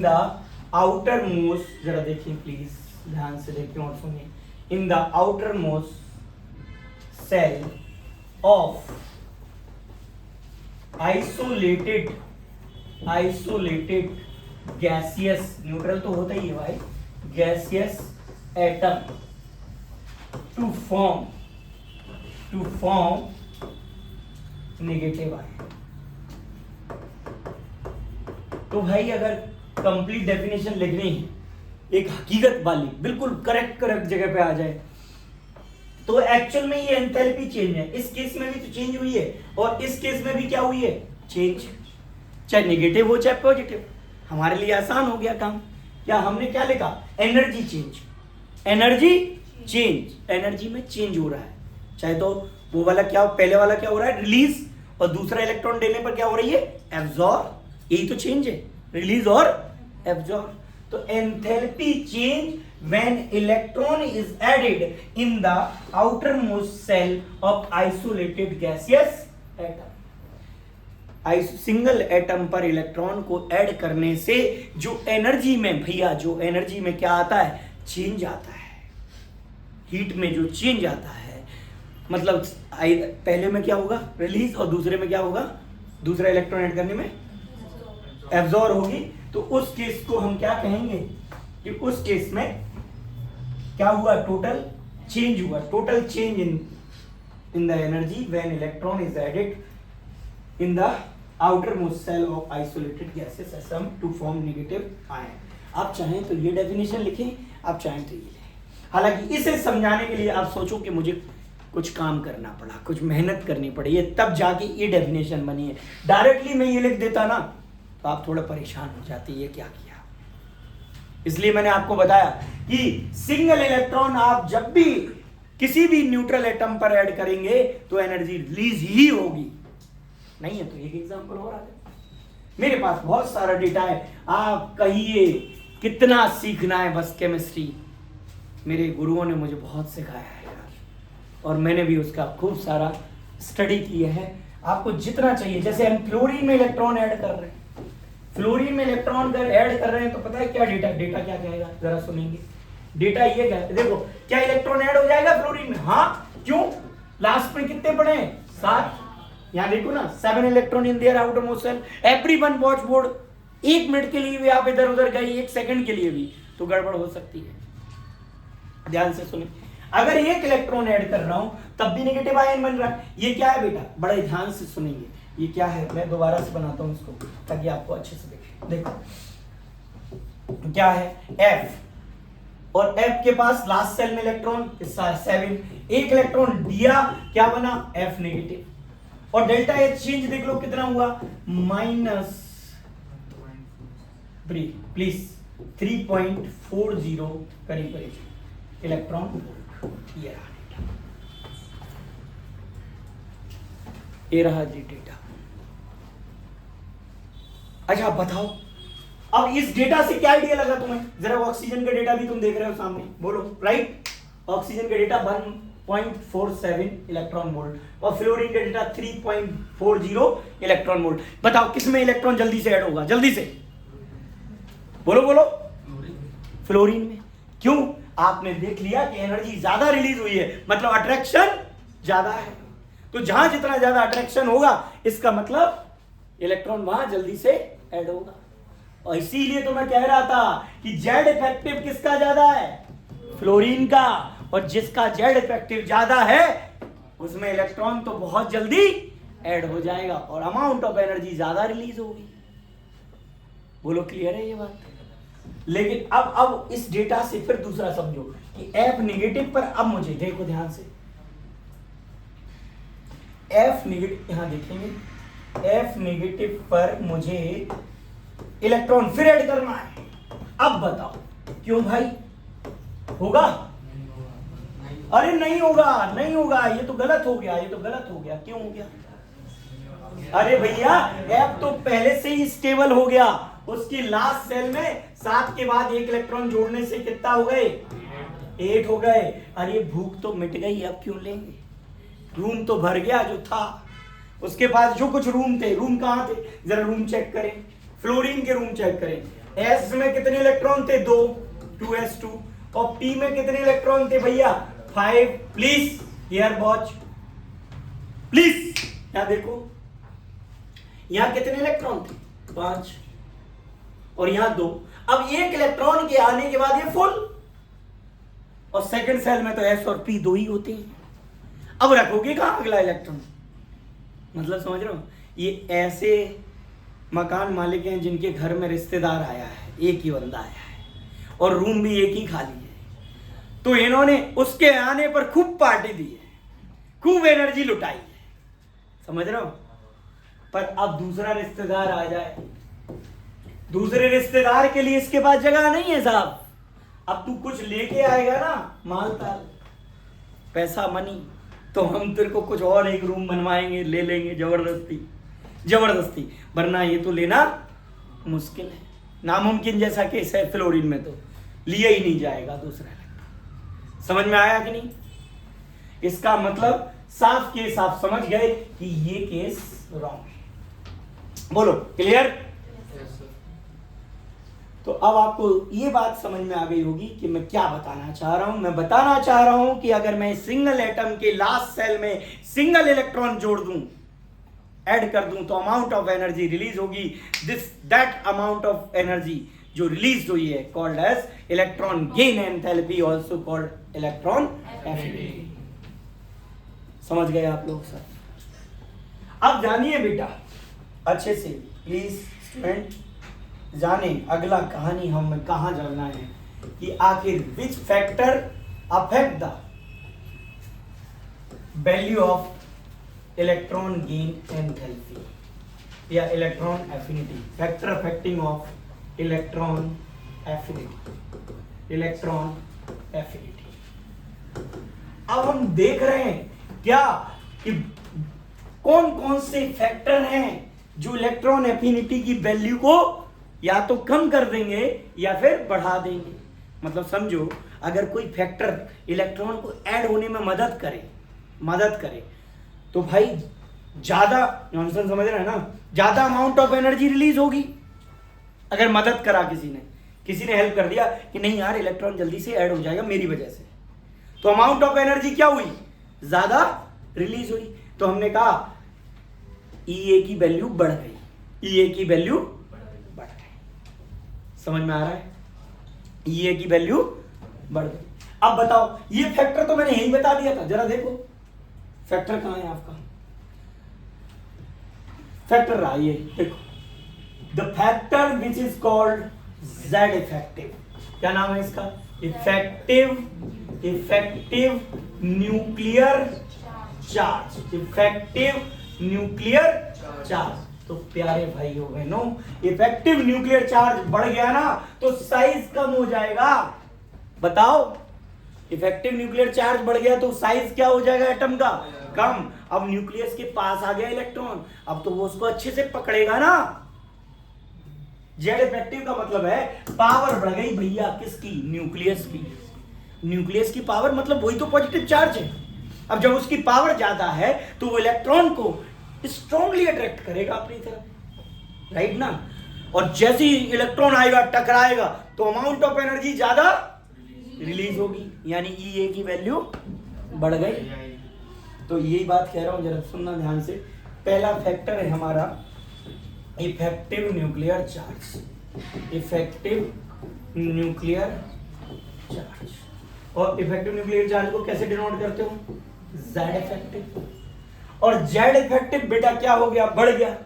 the outermost, जरा देखिए प्लीज, ध्यान से देखिए और सुनिए, in the outermost cell of isolated gaseous, neutral तो होता ही है भाई, gaseous atom to form negative ion. तो भाई अगर कंप्लीट डेफिनेशन लिखनी है, एक हकीकत वाली बिल्कुल करेक्ट जगह पे आ जाए, तो एक्चुअल में ये एंथैल्पी चेंज है, इस केस में भी तो चेंज हुई है और इस केस में भी क्या हुई है, चेंज, चाहे नेगेटिव हो चाहे पॉजिटिव। हमारे लिए आसान हो गया काम, क्या हमने क्या लिखा, energy change, energy change, energy में चेंज हो रहा है, चाहे तो वो वाला क्या, पहले वाला क्या हो रहा है, रिलीज, और दूसरा इलेक्ट्रॉन देने पर क्या हो रही है, एब्जॉर्ब, यही तो चेंज है, रिलीज और एब्जॉर्ब। तो enthalpy change when electron is added in the outermost cell of isolated gaseous atom. Single atom पर इलेक्ट्रॉन को ऐड करने से जो एनर्जी में, भैया जो एनर्जी में क्या आता है, चेंज आता है, हीट में जो चेंज आता है, मतलब पहले में क्या होगा, रिलीज, और दूसरे में क्या होगा, दूसरा इलेक्ट्रॉन ऐड करने में एब्जॉर्ब होगी। तो उस केस को हम क्या कहेंगे कि उस केस में क्या हुआ, टोटल चेंज हुआ, total change in the energy when electron is added in the outermost cell of isolated gaseous atom to form negative ion। आप चाहें तो ये डेफिनेशन लिखें, आप चाहें तो ये लिखें। हालांकि इसे समझाने के लिए आप सोचो कि मुझे कुछ काम करना पड़ा, कुछ मेहनत करनी पड़ी है, तब जाके ये डेफिनेशन बनी है। डायरेक्टली मैं ये लिख देता ना तो आप थोड़ा परेशान हो जाते, ये क्या किया। इसलिए मैंने आपको बताया कि सिंगल इलेक्ट्रॉन आप जब भी किसी भी न्यूट्रल एटम पर ऐड करेंगे तो एनर्जी रिलीज ही होगी। नहीं है तो एक एग्जांपल और आ जाए, मेरे पास बहुत सारा डेटा है, आप कहिए कितना सीखना है बस केमिस्ट्री। मेरे गुरुओं ने मुझे बहुत सिखाया है यार, और मैंने भी उसका खूब सारा स्टडी किया है। आपको जितना चाहिए, जैसे हम फ्लोरीन में इलेक्ट्रॉन ऐड कर रहे हैं, फ्लोरीन में इलेक्ट्रॉन अगर ऐड कर रहे हैं तो पता है क्या डेटा क्या कहेगा, जरा सुनेंगे। डेटा ये क्या है, देखो क्या इलेक्ट्रॉन ऐड हो जाएगा फ्लोरीन में, हाँ क्यों, लास्ट में कितने पड़े हैं, 7। यहाँ देखो ना, 7 electron in their outermost shell, everyone watch board. 1 minute के लिए भी आप इधर उधर गए, 1 सेकंड के लिए भी तो गड़बड़ हो सकती है। ध्यान से सुनिए, अगर 1 इलेक्ट्रॉन ऐड कर रहा हूं तब भी नेगेटिव आयन बन रहा है। ये क्या है बेटा, बड़े ध्यान से सुनेंगे, ये क्या है, मैं दोबारा से बनाता हूं इसको ताकि आपको अच्छे से देखें। देखो क्या है F, और F के पास लास्ट सेल में इलेक्ट्रॉन 7, एक इलेक्ट्रॉन दिया, क्या बना F नेगेटिव, और डेल्टा एच चेंज देख लो कितना हुआ माइनस प्लीज 3.40 करीब इलेक्ट्रॉन वोल्ट। ये रहा जी डेटा। अच्छा बताओ अब इस डेटा से क्या आइडिया लगा तुम्हें, जरा ऑक्सीजन का डेटा भी तुम देख रहे हो सामने, बोलो राइट। ऑक्सीजन का डेटा 1.47 इलेक्ट्रॉन वोल्ट और फ्लोरीन का डेटा 3.40 इलेक्ट्रॉन वोल्ट। बताओ किसमें इलेक्ट्रॉन जल्दी से ऐड होगा, जल्दी से बोलो बोलो, फ्लोरीन में। क्यों, आपने देख लिया कि एनर्जी ज्यादा रिलीज हुई है, मतलब अट्रैक्शन ज्यादा है, तो जहां जितना ज्यादा अट्रैक्शन होगा इसका मतलब इलेक्ट्रॉन वहां जल्दी से ऐड होगा। और इसीलिए तो मैं कह रहा था कि जेड इफेक्टिव किसका ज्यादा है, फ्लोरीन का, और जिसका जेड इफेक्टिव ज्यादा है उसमें इलेक्ट्रॉन तो बहुत जल्दी ऐड हो जाएगा और अमाउंट ऑफ एनर्जी ज्यादा रिलीज होगी। बोलो क्लियर है ये बात। लेकिन अब इस डेटा से फिर दूसरा समझो कि एफ नेगेटिव पर, अब मुझे देखो ध्यान से, एफ नेगेटिव यहां देखेंगे, एफ नेगेटिव पर मुझे इलेक्ट्रॉन फिर ऐड करना है। अब बताओ क्यों भाई, होगा? अरे नहीं होगा, नहीं होगा, ये तो गलत हो गया, ये तो गलत हो गया। क्यों हो गया? अरे भैया एफ तो पहले से ही स्टेबल हो गया, उसकी लास्ट सेल में 7 के बाद एक इलेक्ट्रॉन जोड़ने से कितना हो गए, 8 हो गए। अरे भूख तो मिट गई, अब क्यों लेंगे, रूम तो भर गया जो था। उसके पास जो कुछ रूम थे, रूम कहां थे, जरा रूम चेक करें, फ्लोरीन के रूम चेक करें। एस में कितने इलेक्ट्रॉन थे, 2, 2s2, और पी में कितने इलेक्ट्रॉन थे भैया, 5। प्लीज हियर वॉच, प्लीज यहां देखो, यहां कितने इलेक्ट्रॉन थे, 5, और यहां 2। अब एक इलेक्ट्रॉन के आने के बाद ये फुल, और सेकंड सेल में तो एस और पी 2 ही होते हैं। अब रखोगे कहां अगला इलेक्ट्रॉन, मतलब समझ रहे हो? ये ऐसे मकान मालिक हैं जिनके घर में रिश्तेदार आया है, एक ही बंदा आया है और रूम भी एक ही खाली है, तो इन्होंने उसके आने पर खूब पार्टी दी है, खूब एनर्जी लुटाई है, समझ रहे हो? पर अब दूसरा रिश्तेदार आ जाए, दूसरे रिश्तेदार के लिए इसके पास जगह नहीं है साहब। अब तू कुछ लेके आएगा ना, माल ताल, पैसा मनी, तो हम तेरे को कुछ और एक रूम बनवाएंगे, ले लेंगे जबरदस्ती जबरदस्ती, वरना ये तो लेना मुश्किल है, नामुमकिन जैसा केस है। फ्लोरीन में तो लिया ही नहीं जाएगा दूसरा। समझ में आया कि नहीं? इसका मतलब साफ के साफ समझ गए कि ये केस रॉन्ग है। बोलो क्लियर? तो अब आपको ये बात समझ में आ गई होगी कि मैं क्या बताना चाह रहा हूं। मैं बताना चाह रहा हूं कि अगर मैं सिंगल एटम के लास्ट सेल में सिंगल इलेक्ट्रॉन जोड़ दूं, ऐड कर दूं, तो अमाउंट ऑफ एनर्जी रिलीज होगी। दैट अमाउंट ऑफ एनर्जी जो रिलीज हुई है called as electron gain enthalpy, also called electron affinity. समझ गए आप लोग सर? अब जानिए बेटा अच्छे से, प्लीज स्टूडेंट जाने अगला कहानी हमें कहां जाना है कि आखिर which factor affect the value of electron gain enthalpy या electron affinity. Factor affecting of electron affinity, electron affinity. अब हम देख रहे हैं क्या कि कौन कौन से फैक्टर हैं जो इलेक्ट्रॉन एफिनिटी की वैल्यू को या तो कम कर देंगे या फिर बढ़ा देंगे। मतलब समझो अगर कोई फैक्टर इलेक्ट्रॉन को ऐड होने में मदद करे तो भाई ज्यादा, नॉनसेंस समझ रहे हैं ना, ज्यादा अमाउंट ऑफ एनर्जी रिलीज होगी। अगर मदद करा किसी ने हेल्प कर दिया कि नहीं यार इलेक्ट्रॉन जल्दी से ऐड हो जाएगा मेरी वजह से, तो अमाउंट ऑफ एनर्जी क्या हुई, ज्यादा रिलीज हुई। तो हमने कहा ईए की वैल्यू बढ़ गई, ईए की वैल्यू बढ़ गई। समझ में आ रहा है? ईए की वैल्यू बढ़ गई। अब बताओ ये फैक्टर तो मैंने यही बता दिया था, जरा देखो फैक्टर कहां है आपका, फैक्टर रहा ये देखो, the factor which is called Z effective. क्या नाम है इसका? Effective nuclear charge. Effective nuclear charge. तो प्यारे भाइयों बहनों, इफेक्टिव न्यूक्लियर चार्ज बढ़ गया ना तो साइज कम हो जाएगा। बताओ, इफेक्टिव न्यूक्लियर चार्ज बढ़ गया तो साइज क्या हो जाएगा एटम का? कम। अब न्यूक्लियस के पास आ गया इलेक्ट्रॉन, अब तो वो उसको अच्छे से पकड़ेगा ना। जेड इफेक्टिव का मतलब है पावर बढ़ गई भैया, किसकी? न्यूक्लियस की। न्यूक्लियस की पावर मतलब वही तो पॉजिटिव चार्ज है। अब जब उसकी पावर ज्यादा है तो वो इलेक्ट्रॉन को स्ट्रांगली अट्रैक्ट करेगा अपनी तरफ, राइट ना। और जैसे ही इलेक्ट्रॉन आएगा, टकराएगा, तो अमाउंट ऑफ एनर्जी ज्यादा रिलीज होगी, यानी ईए की वैल्यू बढ़ गई। तो यही बात कह रहा हूं, जरा सुनना ध्यान से। पहला फैक्टर है हमारा effective nuclear charge. Effective nuclear charge. और इफेक्टिव न्यूक्लियर चार्ज को कैसे डिनोट करते हो? Z effective. और जेड इफेक्टिव बेटा क्या हो गया? बढ़ गया।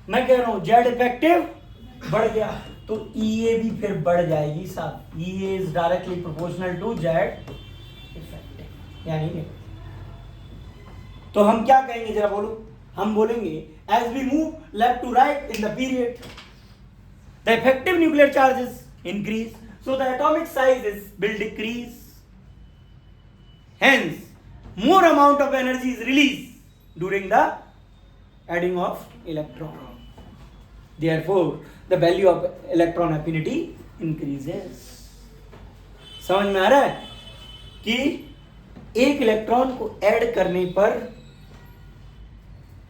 मैं कह रहा हूं जेड इफेक्टिव बढ़ गया तो ईए भी फिर बढ़ जाएगी साहब। EA is directly proportional to Z effective, यानी तो हम क्या कहेंगे जरा बोलो? हम बोलेंगे as we move left to right in the period, the effective nuclear charges increase, so the atomic sizes will decrease. Hence, more amount of energy is released during the adding of electron. Therefore, the value of electron affinity increases. समझ में आ रहा है कि एक electron को add करने पर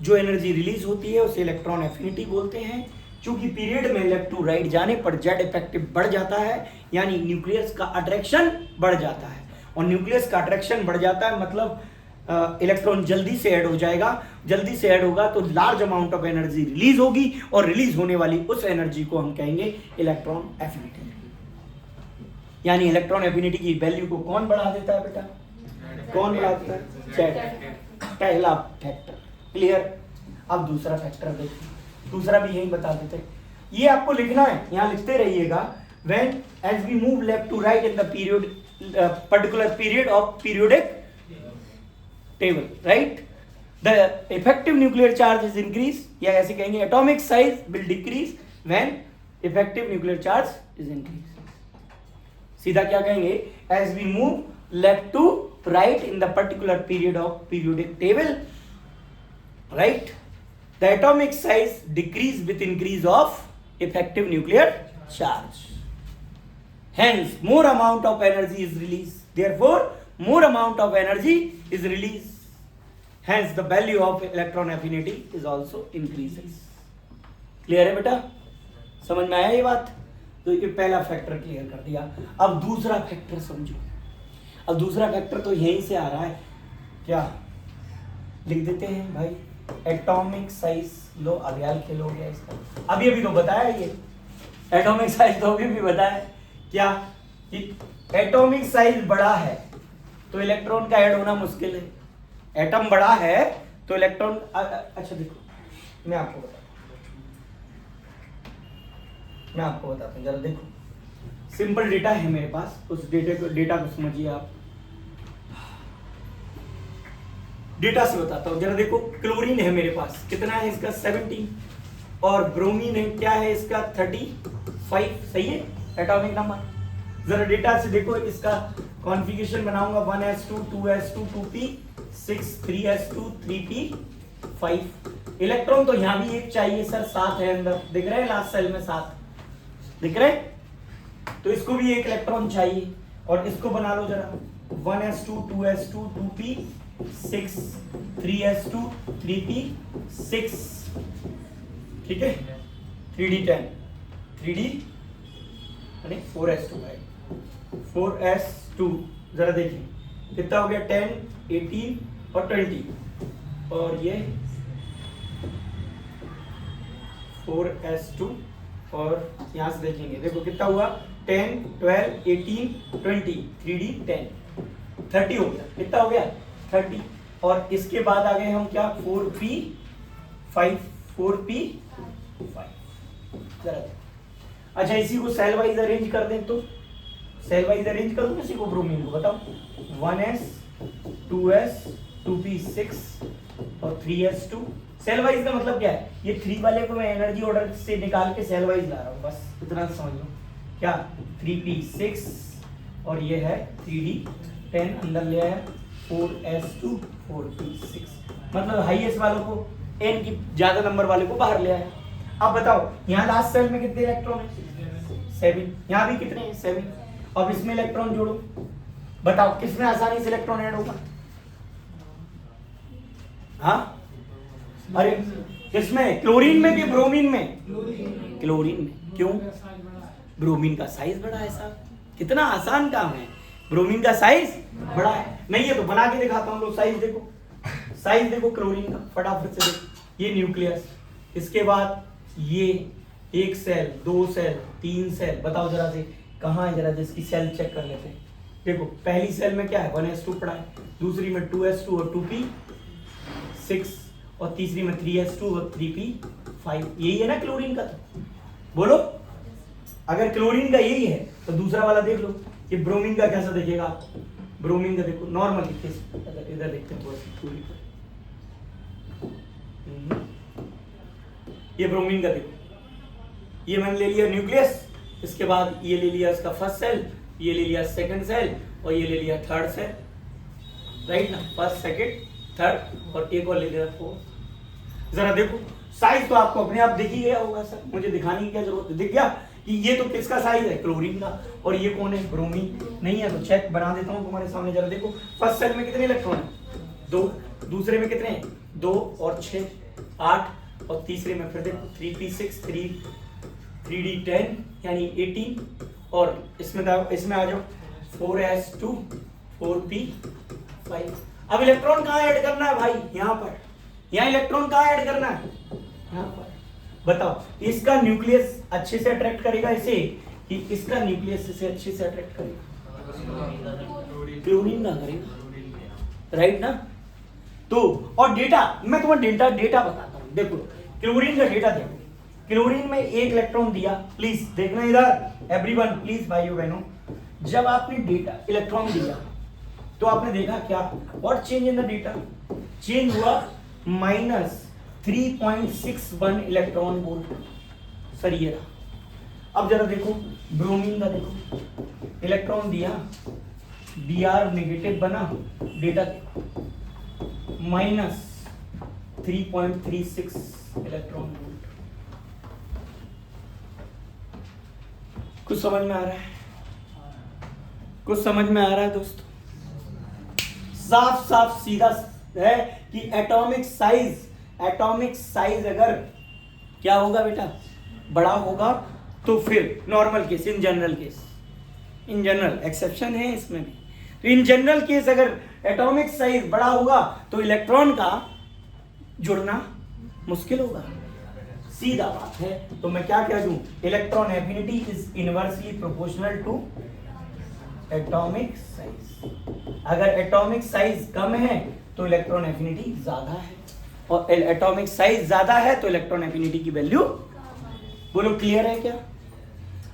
जो एनर्जी रिलीज होती है उसे इलेक्ट्रॉन एफिनिटी बोलते हैं। क्योंकि पीरियड में लेफ्ट टू राइट जाने पर जेड इफेक्टिव बढ़ जाता है, यानी न्यूक्लियस का अट्रैक्शन बढ़ जाता है। और न्यूक्लियस का अट्रैक्शन बढ़ जाता है मतलब इलेक्ट्रॉन जल्दी से ऐड हो जाएगा। जल्दी से ऐड होगा तो large amount of energy release होगी, और रिलीज होने वाली उस एनर्जी को हम कहेंगे इलेक्ट्रॉन एफिनिटी। यानी इलेक्ट्रॉन एफिनिटी की वैल्यू को कौन बढ़ा देता है बेटा? कौन बढ़ा देता है? जेड। पहला फैक्टर क्लियर। अब दूसरा फैक्टर देखिए, दूसरा भी यही बता देते हैं। ये आपको लिखना है, यहां लिखते रहिएगा। When as we move left to right in the period particular period of periodic table, right, the effective nuclear charge is increase, या ऐसे कहेंगे atomic size will decrease when effective nuclear charge is increase. सीधा क्या कहेंगे? As we move left to right in the particular period of periodic table, right, the atomic size decrease with increase of effective nuclear charge. Hence, more amount of energy is released. Therefore, more amount of energy is released. Hence, the value of electron affinity is also increases. Clear है बेटा? समझ में आया ये बात? तो ये पहला फैक्टर क्लियर कर दिया। अब दूसरा फैक्टर समझो। अब दूसरा फैक्टर तो यहीं से आ रहा है, क्या लिख देते हैं भाई? Atomic size. लो अब यार खेल हो गया इसका। अभी तो बताया ये एटॉमिक साइज, तो अभी भी बताया क्या कि एटॉमिक साइज बड़ा है तो इलेक्ट्रॉन का ऐड होना मुश्किल है। एटम बड़ा है तो इलेक्ट्रॉन अच्छा देखो, मैं आपको बताता हूं, जरा देखो। सिंपल डेटा है मेरे पास, उस डेटा को समझिए आप। डेटा से बताता हूं, जरा देखो। क्लोरीन है मेरे पास, कितना है इसका? 17। और ब्रोमीन है, क्या है इसका? 35। सही है एटॉमिक नंबर। जरा डेटा से देखो, इसका कॉन्फ़िगरेशन बनाऊंगा। 1s2 2s2 2p 6 3s2 3p 5। Electron तो यहां भी एक चाहिए सर, 7 है अंदर, दिख रहे हैं लास्ट सेल में 7 दिख रहे, तो इसको भी एक इलेक्ट्रॉन चाहिए। और इसको बना लो जरा, 1s2 2s2 2p 6 3s2 3p 6, ठीक है। 3d10 3d 4s2 है, 4s2 जरा देखिए कितना हो गया? 10 18 और 20, और ये 4s2, और यहां से देखेंगे, देखो कितना हुआ? 10 12 18 20 3d10 30 हो गया। कितना हो गया? 30। और इसके बाद आ गए हम क्या? 4p 5 4p 5। जरा अच्छा इसी को सेल वाइज अरेंज कर दें तो सेल वाइज अरेंज कर दूं इसी को ब्रोमीन को, बताओ 1s 2s 2p6 और 3s2। सेल वाइज का मतलब क्या है, ये 3 वाले को मैं एनर्जी ऑर्डर से निकाल के सेल वाइज ला रहा हूँ, बस इतना समझ लो। क्या 3p6 और ये है 3d10 अंदर ले आया 4s2 4p6, मतलब हाईएस्ट वालों को n की ज्यादा नंबर वाले को बाहर ले आया। अब बताओ यहाँ लास्ट सेल में कितने इलेक्ट्रॉन है 7, यहाँ भी कितने हैं 7। अब इसमें इलेक्ट्रॉन जोड़ो, बताओ किसमें आसानी से इलेक्ट्रॉन ऐड होगा? हाँ अरे किसमें, क्लोरीन में कि ब्रोमीन में? क्लोरीन में। क्यों? ब्रोमीन का साइज बड़ा है साहब, कितना आसान काम है, ब्रोमीन का साइज बड़ा है। नहीं है तो बना के दिखाता हूँ, लोग साइज देखो, साइज देखो क्लोरीन का, फटाफट से देखो। ये न्यूक्लियस, इसके बाद ये एक सेल, 2 सेल, 3 सेल, बताओ जरा से कहाँ है, जरा जिसकी सेल चेक कर लेते हैं। देखो पहली सेल में क्या है 1s2 पड़ा है, दूसरी में 2s2 और 2p6 और तीसरी में 3s2 और 3p5। यही है ना क्लोरीन का? तो बोलो अगर क्लोरीन का यही है तो दूसरा वाला देख लो, ये ब्रोमीन का कैसा दिखेगा आपको? ब्रोमीन का देखो नॉर्मल इधर देखते हैं, ये ब्रोमीन का देखो, ये मैंने ले लिया न्यूक्लियस, इसके बाद ये ले लिया इसका फर्स्ट सेल, ये ले लिया सेकंड सेल और ये ले लिया थर्ड सेल, राइट ना? फर्स्ट सेकंड थर्ड और एक और ले लिया फोर्थ। जरा देखो साइज तो आपको अपने आप दिख ही गया होगा सर, मुझे दिखाने की क्या जरूरत है, दिख गया कि ये तो किसका साइज है क्लोरीन का, और ये कौन है ब्रोमीन। नहीं है तो चेक बना देता हूँ तुम्हारे सामने, जरा देखो फर्स्ट सेल में कितने इलेक्ट्रॉन है 2, दूसरे में कितने हैं 2 और 6 8 और तीसरे में फिर देखो 3p6 3d10 यानी 18 और इसमें आ जाओ 4s2 4p5। अब इलेक्ट्रॉन कहाँ ऐड करना है भाई? यहाँ पर, यहाँ इलेक्ट्रॉन कहाँ ऐड करना है? यहाँ पर। बताओ इसका न्यूक्लियस अच्छे से अट्रैक्ट करेगा इसे कि इसका न्यूक्लियस इसे अच्छे से अट्रैक्ट करेगा? क्लोरीन का करेगा, राइट ना? तो और डेटा मैं तुम्हें डेटा बताता हूँ, देखो क्लोरीन का डेटा देखो। क्लोरीन में एक इलेक्ट्रॉन दिया, प्लीज देखना इधर एवरीवन, प्लीज भाइयों बहनों, जब आपने डेटा इलेक्ट्रॉन दिया तो आपने देखा क्या, what change in the data? Change हुआ -3.61 इलेक्ट्रॉन वोल्ट। सर ये रहा। अब जरा देखो ब्रोमीन का, देखो इलेक्ट्रॉन दिया, Br नेगेटिव बना, डेटा देखो -3.36 इलेक्ट्रॉन वोल्ट। कुछ समझ में आ रहा है? कुछ समझ में आ रहा है दोस्तों? साफ साफ सीधा है कि एटॉमिक साइज अगर क्या होगा बेटा, बड़ा होगा तो फिर normal case, in general case, in general exception है इसमें भी, तो इन जनरल केस अगर एटॉमिक साइज बड़ा होगा तो इलेक्ट्रॉन का जुड़ना मुश्किल होगा, सीधा बात है। तो मैं क्या कह दूं, electron affinity is inversely proportional to atomic size. अगर एटॉमिक साइज कम है तो इलेक्ट्रॉन एफिनिटी ज्यादा है, और एटॉमिक साइज ज्यादा है तो इलेक्ट्रॉन एफिनिटी की वैल्यू, बोलो क्लियर है क्या?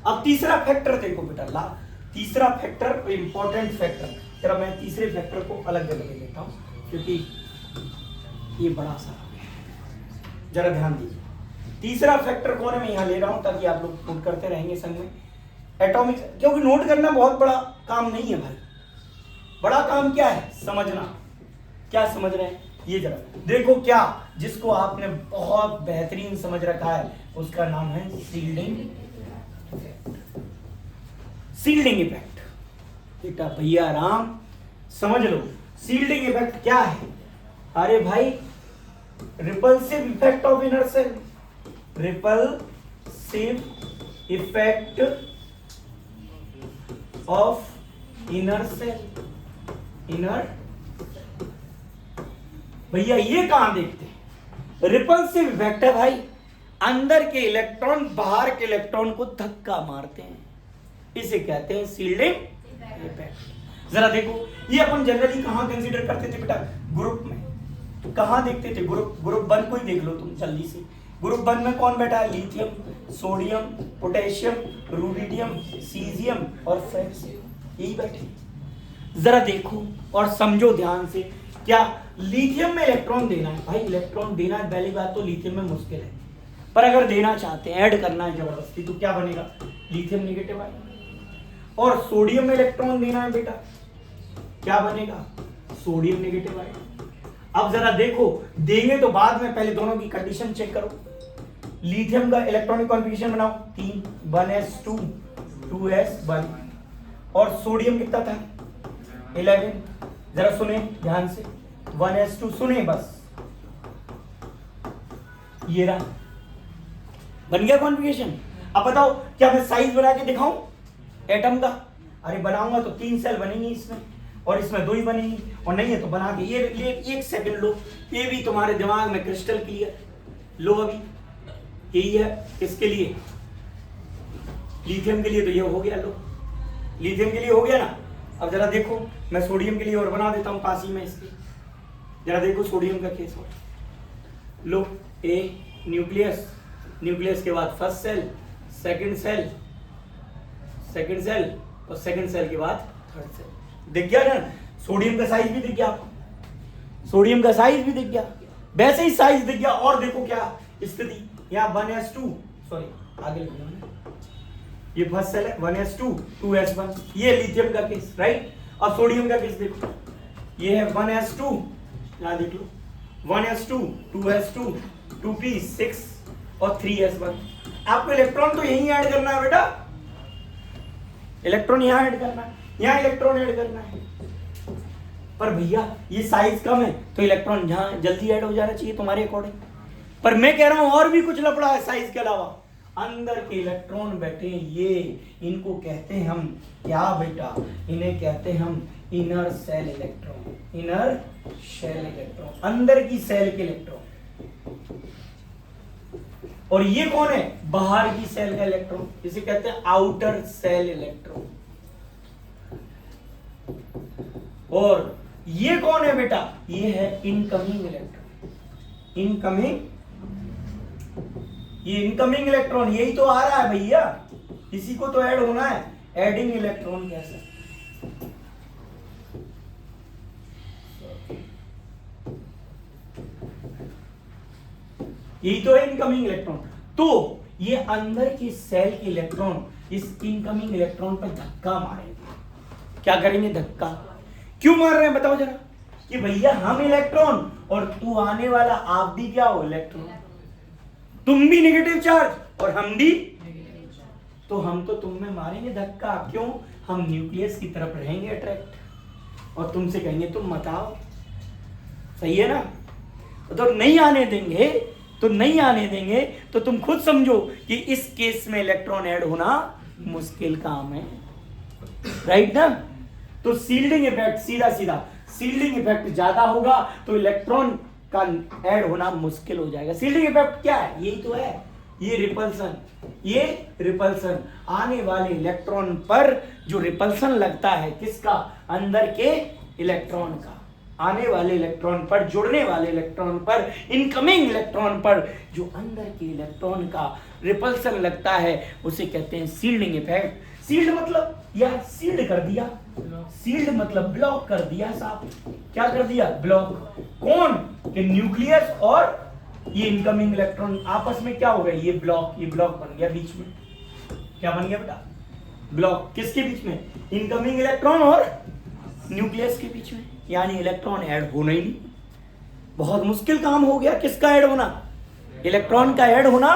अब तीसरा फैक्टर देखो बेटा, तीसरा फैक्टर इंपॉर्टेंट फैक्टर, जरा मैं तीसरे फैक्टर को अलग जगह ले लेता हूं क्योंकि ये बड़ा सा है, जरा ध्यान दीजिए। तीसरा फैक्टर कौन है, मैं यहां ले रहा हूं ताकि आप लोग नोट करते रहेंगे संग में। एटॉमिक, क्योंकि नोट करना बहुत बड़ा काम नहीं है भाई, बड़ा काम क्या है समझना। क्या समझ रहे हैं? ये जरा देखो, क्या जिसको आपने बहुत बेहतरीन समझ रखा है उसका नाम है शील्डिंग इफेक्ट। शील्डिंग इफेक्ट बेटा भैया राम समझ लो, शील्डिंग इफेक्ट क्या है? अरे भाई repulsive effect of inner cell, repulsive effect of inner cell, inner भैया ये कहां देखते हैं? रिपल्सिव इफेक्ट है भाई, अंदर के इलेक्ट्रॉन बाहर के इलेक्ट्रॉन को धक्का मारते हैं, इसे कहते हैं शील्डिंग इफेक्ट। जरा देखो ये अपन जनरली कहां कंसीडर करते थे बेटा? ग्रुप में। कहां देखते थे? ग्रुप 1 को ही देख लो तुम जल्दी से, ग्रुप 1 में कौन बैठा है? Lithium, sodium, potassium, rubidium, caesium और फ्रेंसियम, यही बैठे। जरा देखो और समझो ध्यान से, क्या लिथियम में इलेक्ट्रॉन देना है? भाई इलेक्ट्रॉन देना है, पहली बात तो लिथियम में मुश्किल है, पर अगर देना चाहते हैं, ऐड करना है जबरदस्ती, तो क्या बनेगा? लिथियम नेगेटिव आएगा। और सोडियम में इलेक्ट्रॉन देना है बेटा, क्या बनेगा? सोडियम नेगेटिव आएगा। अब जरा देखो, देंगे तो बाद में, पहले दोनों की कंडीशन चेक करो। लिथियम का इलेक्ट्रॉनिक कॉन्फ़िगरेशन बनाओ, 3 1s2 2s1, और सोडियम कितना था? 11। जरा सुने ध्यान से, 1s2 सुने बस, ये रहा, बन गया कॉन्फ़िगरेशन। अब बताओ, क्या मैं साइज बना के दिखाऊं एटम का? अरे बनाऊंगा तो 3 सेल बनेंगी इसमें, और इसमें 2 ही बनेंगी, और नहीं है तो बना के ये 1 सेकंड लो, ये भी तुम्हारे दिमाग में क्रिस्टल क्लियर। लो अभी, यही है किसके लिए? लिथियम के लिए, तो ये हो गया। लो, लिथियम के लिए हो गया ना। अब जरा देखो, मैं सोडियम के लिए और बना देता हूं पास ही में इसके। जरा देखो सोडियम का केस हो, लो, ए न्यूक्लियस, न्यूक्लियस के बाद first cell, second cell, second cell, और सेकंड सेल के बाद थर्ड सेल। दिख गया ना? सोडियम का साइज भी दिख गया आपको, सोडियम का साइज भी दिख गया, वैसे ही साइज दिख गया। और देखो क्या स्थिति, यहाँ 1s2, सॉरी आगे लिख दो, ये फर्स्ट सेल है, 1s2 2s1, ये लिथियम का केस, राइट। अब सोडियम का केस देखो, ये है 1s2, यहाँ देख लो, 1s2 2s2 2p6 और 3s1। आपको इलेक्ट्रॉन तो यहीं ऐड करना है बेटा, इलेक्ट्रॉन यहाँ ऐड करना है, यहाँ इलेक्ट्रॉन ऐड करना है। पर भैया ये साइज कम है, तो इलेक्ट्रॉन यहाँ जल्दी ऐड हो जाना चाहिए तुम्हारे अकॉर्डिंग। पर मैं कह रहा हूं और भी कुछ लफड़ा है साइज के अलावा। अंदर के इलेक्ट्रॉन बैठे ये, इनको कहते हैं हम क्या बेटा? इन्हें कहते हैं हम inner cell electron, inner cell electron, अंदर की सेल के इलेक्ट्रॉन। और ये कौन है? बाहर की सेल का इलेक्ट्रॉन, इसे कहते हैं आउटर सेल इलेक्ट्रॉन। और ये कौन है बेटा? ये है इनकमिंग इलेक्ट्रॉन, इनकमिंग, ये इनकमिंग इलेक्ट्रॉन, यही तो आ रहा है भैया, इसी को तो ऐड होना है, एडिंग इलेक्ट्रॉन कैसे? यही तो है इनकमिंग इलेक्ट्रॉन। तो ये अंदर की सेल के इलेक्ट्रॉन इस इनकमिंग इलेक्ट्रॉन पर धक्का मारेंगे। क्या करेंगे? धक्का। क्यों मार रहे हैं बताओ जरा? कि भैया हम इलेक्ट्रॉन और तू आने वाला आप भी क्या हो? इलेक्ट्रॉन। तुम भी नेगेटिव चार्ज और हम भी, तो हम तो तुम में मारेंगे धक्का। क्यों? हम न्यूक्लियस की तरफ रहेंगे अट्रैक्ट, और तुमसे कहेंगे तुम मत आओ। सही है ना? तो नहीं आने देंगे, तो नहीं आने देंगे, तो तुम खुद समझो कि इस केस में इलेक्ट्रॉन ऐड होना मुश्किल काम है, राइट ना? तो सील्डिंग इफेक्ट, सीधा सीधा सील्डिंग इफेक्ट ज्यादा होगा तो इलेक्ट्रॉन का ऐड होना मुश्किल हो जाएगा। सील्डिंग इफेक्ट क्या है? यही तो है, ये रिपल्सन, ये रिपल्सन, आने वाले इलेक्ट्रॉन पर जो रिपल्सन लगता है, किसका? अंदर के इलेक्ट्रॉन का। आने वाले इलेक्ट्रॉन पर, जुड़ने वाले इलेक्ट्रॉन पर, इनकमिंग इलेक्ट्रॉन पर जो अंदर के इलेक्ट्रॉन का रिपल्सन लगता है, उसे कहते हैं सील्डिंग इफेक्ट। सील्ड मतलब यार सील्ड कर दिया, सील्ड मतलब ब्लॉक कर दिया साहब। क्या कर दिया? ब्लॉक। कौन? कि न्यूक्लियस और ये इनकमिंग इलेक्ट्रॉन आपस में क्या हो गया? ये ब्लॉक, ये ब्लॉक बन गया बीच में। क्या बन गया बेटा? ब्लॉक। किसके बीच में? इनकमिंग इलेक्ट्रॉन और न्यूक्लियस के बीच में। यानी इलेक्ट्रॉन ऐड होना ही नहीं, बहुत मुश्किल काम हो गया। किसका ऐड होना? इलेक्ट्रॉन का ऐड होना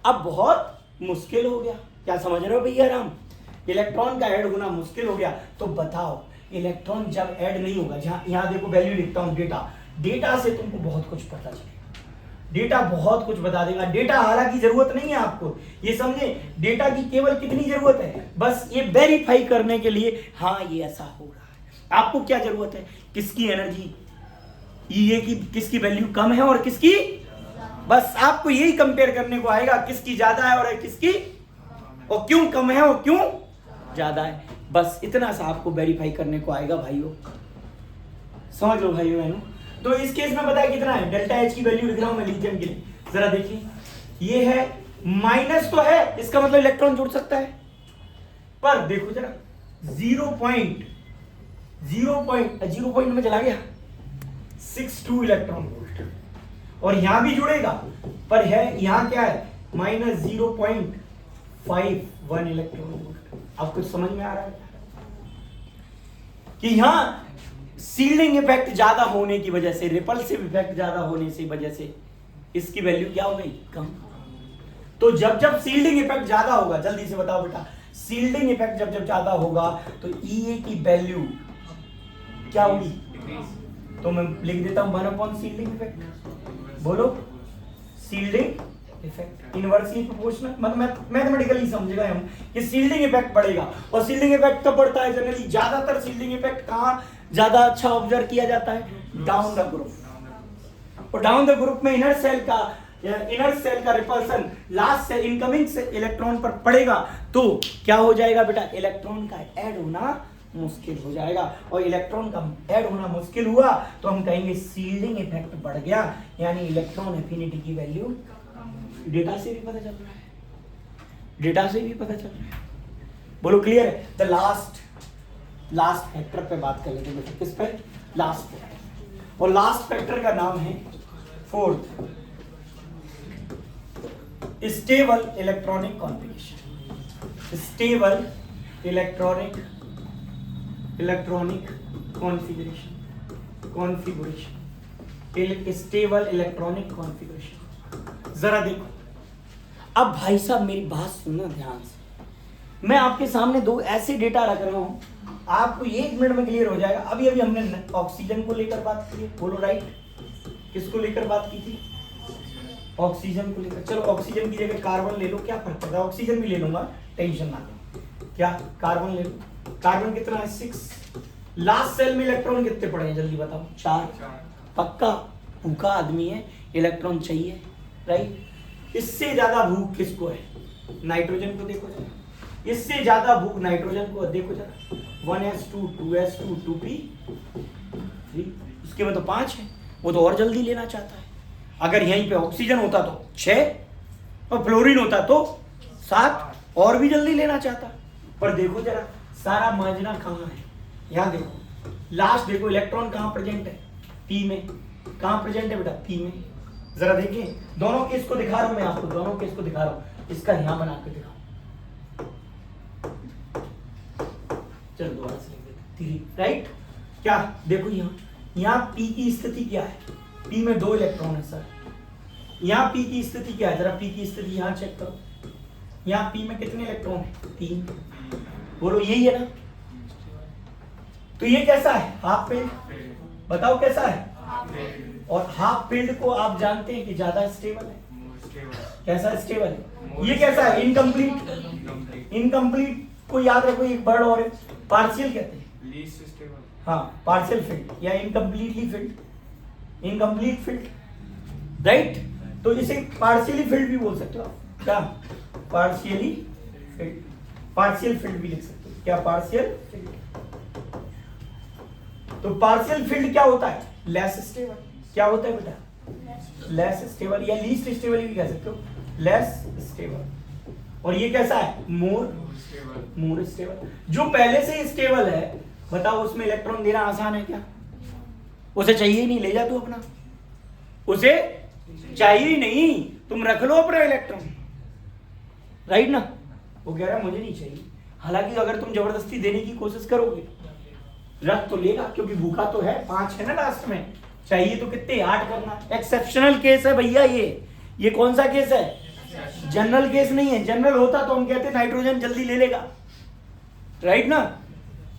अब बहुत मुश्किल हो गया। क्या समझ रहे हो भैया राम? इलेक्ट्रॉन का ऐड होना मुश्किल हो गया। तो बताओ, इलेक्ट्रॉन जब ऐड नहीं होगा, जहां यहां देखो वैल्यू लिखता हूं, डेटा, डेटा से तुमको बहुत कुछ पता चलेगा, डेटा बहुत कुछ बता देगा। डेटा हालांकि जरूरत नहीं है आपको, ये समझे, डेटा की केवल कितनी जरूरत है? बस ये वेरीफाई करने के लिए, हाँ ये ऐसा हो रहा है। आपको क्या जरूरत है? किसकी एनर्जी, ये की किसकी वैल्यू कम है और किसकी, बस आपको यही कंपेयर करने को आएगा, किसकी ज्यादा है और किसकी, और क्यों कम है और क्यों ज्यादा है। बस इतना सा आपको वेरीफाई करने को आएगा भाइयों, समझ लो भाइयों बहनों। तो इस केस में बताया कितना है? डेल्टा एच की वैल्यू लिख रहा हूं मैं लिथियम के लिए, जरा देखिए ये है माइनस तो है, इसका मतलब इलेक्ट्रॉन जुड़ सकता है, पर देखो जरा 0.0 में चला गया 62 इलेक्ट्रॉन वोल्ट, और यहां भी जुड़ेगा, पर है यहां क्या है -0.51 इलेक्ट्रॉन वोल्ट। अब कुछ समझ में आ रहा है कि यहां सील्डिंग इफेक्ट ज्यादा होने की वजह से, रिपल्सिव इफेक्ट ज्यादा होने की वजह से इसकी वैल्यू क्या हो गई, कम। तो जब जब सील्डिंग इफेक्ट ज्यादा होगा, जल्दी से बताओ बेटा, सील्डिंग इफेक्ट जब जब ज्यादा होगा तो ईए की वैल्यू क्या होगी, तो मैं लिख देता हूं 1 सील्डिंग इफेक्ट। बोलो, सील्डिंग इफेक्ट इनवर्सली प्रोपोर्शनल, मतलब मैथमेटिकली समझेगा हम कि सील्डिंग इफेक्ट बढ़ेगा, और सील्डिंग इफेक्ट कब बढ़ता है जनरली, ज्यादातर सील्डिंग इफेक्ट कहां ज्यादा अच्छा ऑब्जर्व किया जाता है, डाउन द ग्रुप। और डाउन द ग्रुप में इनर सेल का रिपल्सन लास्ट से इनकमिंग से इलेक्ट्रॉन पर पड़ेगा, तो क्या हो जाएगा बेटा, इलेक्ट्रॉन का ऐड होना मुश्किल हो जाएगा, और इलेक्ट्रॉन का ऐड होना मुश्किल हुआ तो हम कहेंगे सील्डिंग इफेक्ट बढ़ गया, यानी इलेक्ट्रॉन एफिनिटी की वैल्यू। डेटा से भी पता चल रहा है, डेटा से भी पता चल रहा है। बोलो क्लियर है। द लास्ट फैक्टर पे बात कर लेते हैं, किस पे, लास्ट पे, और लास्ट फैक्टर का नाम है fourth, stable electronic configuration. Stable electronic configuration, stable electronic configuration. जरा देखो, अब भाई साहब मेरी बात सुनना ध्यान से, मैं आपके सामने दो ऐसे डेटा रख रहा हूं, आपको 1 मिनट में क्लियर हो जाएगा। अभी हमने ऑक्सीजन को लेकर बात की है, बोलो राइट, किसको लेकर बात की थी, ऑक्सीजन को लेकर। चलो ऑक्सीजन की जगह कार्बन ले लो, क्या फर्क पड़ता है, ऑक्सीजन भी ले लूंगा, टेंशन ना लो। क्या कार्बन ले लो, कार्बन कितना है 6, लास्ट सेल में इलेक्ट्रॉन कितने पड़े हैं जल्दी बताओ, 4। पक्का भूखा आदमी है, इलेक्ट्रॉन चाहिए, राइट। इससे ज्यादा भूख किसको है, नाइट्रोजन को देखो जरा, इससे ज्यादा भूख नाइट्रोजन को देखो जरा, 1s2 2s2 2p3, उसके बाद तो 5 है, वो तो और जल्दी लेना चाहता है। अगर यहीं पे ऑक्सीजन होता तो 6 और फ्लोरीन होता तो 7, और भी जल्दी लेना चाहता। पर देखो जरा सारा मांझना कहाँ है, यहाँ देखो लास्ट देखो, इलेक्ट्रॉन कहाँ प्रेजेंट है, पी में। कहाँ प्रेजेंट है बेटा, पी में। जरा देखिए, दोनों केस को दिखा रहा हूं मैं आपको, दोनों केस को दिखा रहा हूं, इसका यहां बना के दिखाऊं। चलो दोबारा से लिख देते, 3, राइट। क्या देखो यहाँ पी की स्थिति क्या है, पी में 2 इलेक्ट्रॉन है सर। यहाँ पी की स्थिति क्या है, जरा पी की स्थिति यहाँ चेक करो, यहाँ पी में कितने इलेक्ट्रॉन है, 3। बोलो यही है ना, तो ये कैसा है, हाफ फिल्ड, बताओ कैसा है, और हाफ फिल्ड को आप जानते हैं कि ज्यादा स्टेबल है, कैसा स्टेबल है, ये कैसा है, इनकम्प्लीट। इनकम्प्लीट को याद रखो, एक वर्ड और है, पार्शियल कहते हैं, लीस्ट स्टेबल, हाँ पार्शियल फिल्ड या incompletely field, incomplete field, right. तो इसे पार्शियली फिल्ड भी बोल सकते हो, क्या पार्शियली फिल्ड, पार्शियल फिल्ड भी लिख सकते हो, क्या पार्शियल फिल्ड। तो पार्शियल फील्ड क्या होता है, लेस स्टेबल। क्या होता है बेटा, लेस स्टेबल, या लीस्ट स्टेबल भी कह सकते हो, लेस स्टेबल। और ये कैसा है, मोर स्टेबल। जो पहले से स्टेबल है, बताओ उसमें इलेक्ट्रॉन देना आसान है क्या, उसे चाहिए ही नहीं, ले जा तू अपना, उसे चाहिए ही नहीं, तुम रख लो अपना इलेक्ट्रॉन, राइट ना। वो कह रहा है मुझे नहीं चाहिए, हालांकि अगर तुम जबरदस्ती देने की कोशिश करोगे रख तो लेगा, क्योंकि भूखा तो है, 5 है ना लास्ट में, चाहिए तो कितने 8 करना। एक्सेप्शनल केस है भैया, ये कौन सा केस है, जनरल केस नहीं है। जनरल होता तो हम कहते नाइट्रोजन जल्दी ले लेगा, राइट ना,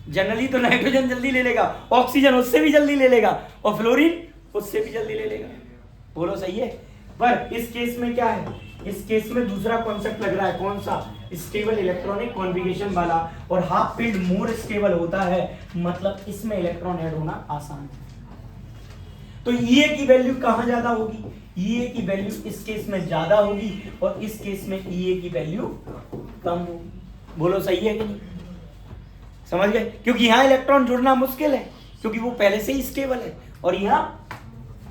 जनरली तो नाइट्रोजन जल्दी ले लेगा, ऑक्सीजन उससे भी जल्दी ले लेगा, और फ्लोरीन उससे भी जल्दी ले लेगा। बोलो सही है। पर इस केस में क्या है, इस केस में दूसरा कॉन्सेप्ट लग रहा है, कौन सा, स्टेबल इलेक्ट्रॉनिक कॉन्फ़िगरेशन वाला, और हाफ फील्ड मोर स्टेबल होता है, मतलब इसमें इलेक्ट्रॉन ऐड होना आसान है। तो ये की वैल्यू कहां ज्यादा होगी, ये की वैल्यू इस केस में ज्यादा होगी, और इस केस में ये की वैल्यू कम होगी। बोलो सही है कि नहीं, समझ गए। क्योंकि यहां इलेक्ट्रॉन जुड़ना मुश्किल है, क्योंकि वो पहले से ही स्टेबल है, और यहां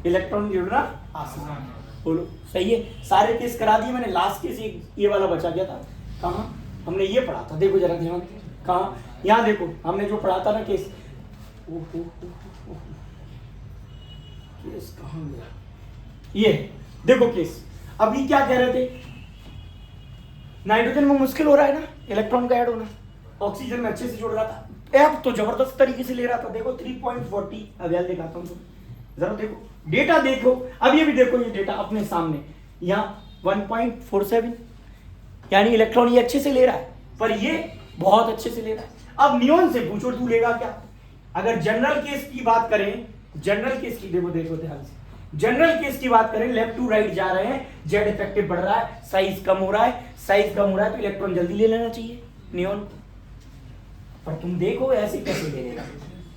इलेक्ट्रॉन जुड़ना आसान है। बोलो सही है, सारे केस करा दिए मैंने, लास्ट केस ये वाला बचा गया था। कहाँ हमने ये पढ़ा था, देखो जरा ध्यान, कहाँ, यहाँ देखो हमने जो पढ़ा था ना केस, केस कहाँ गया, ये देखो केस। अभी क्या कह रहे थे, नाइट्रोजन में मुश्किल हो रहा है ना इलेक्ट्रॉन का ऐड होना, ऑक्सीजन में अच्छे से जुड़ रहा था, अब तो जबरदस्त तरीके से ले रहा था। देखो 3.40, अब यार दिखाता हूँ जरा, देखो डेटा देखो, अब ये भी देखो, ये डेटा अपने सामने, यहाँ 1.47, यानी इलेक्ट्रॉन ये अच्छे से ले रहा है, पर ये बहुत अच्छे से ले रहा है। अब नियॉन से पूछो तू लेगा क्या? अगर जनरल केस की बात करें, जनरल केस की देखो ध्यान से, जनरल केस की बात करें, लेफ्ट टू राइट जा रहे हैं, जेड इफेक्टिव बढ़ रहा है, साइज कम हो रहा है, साइज कम हो रहा है, तो इलेक्ट्रॉन जल्दी ले लेना चाहिए नियॉन को। पर तुम देखो ऐसे कैसे ले लेगा,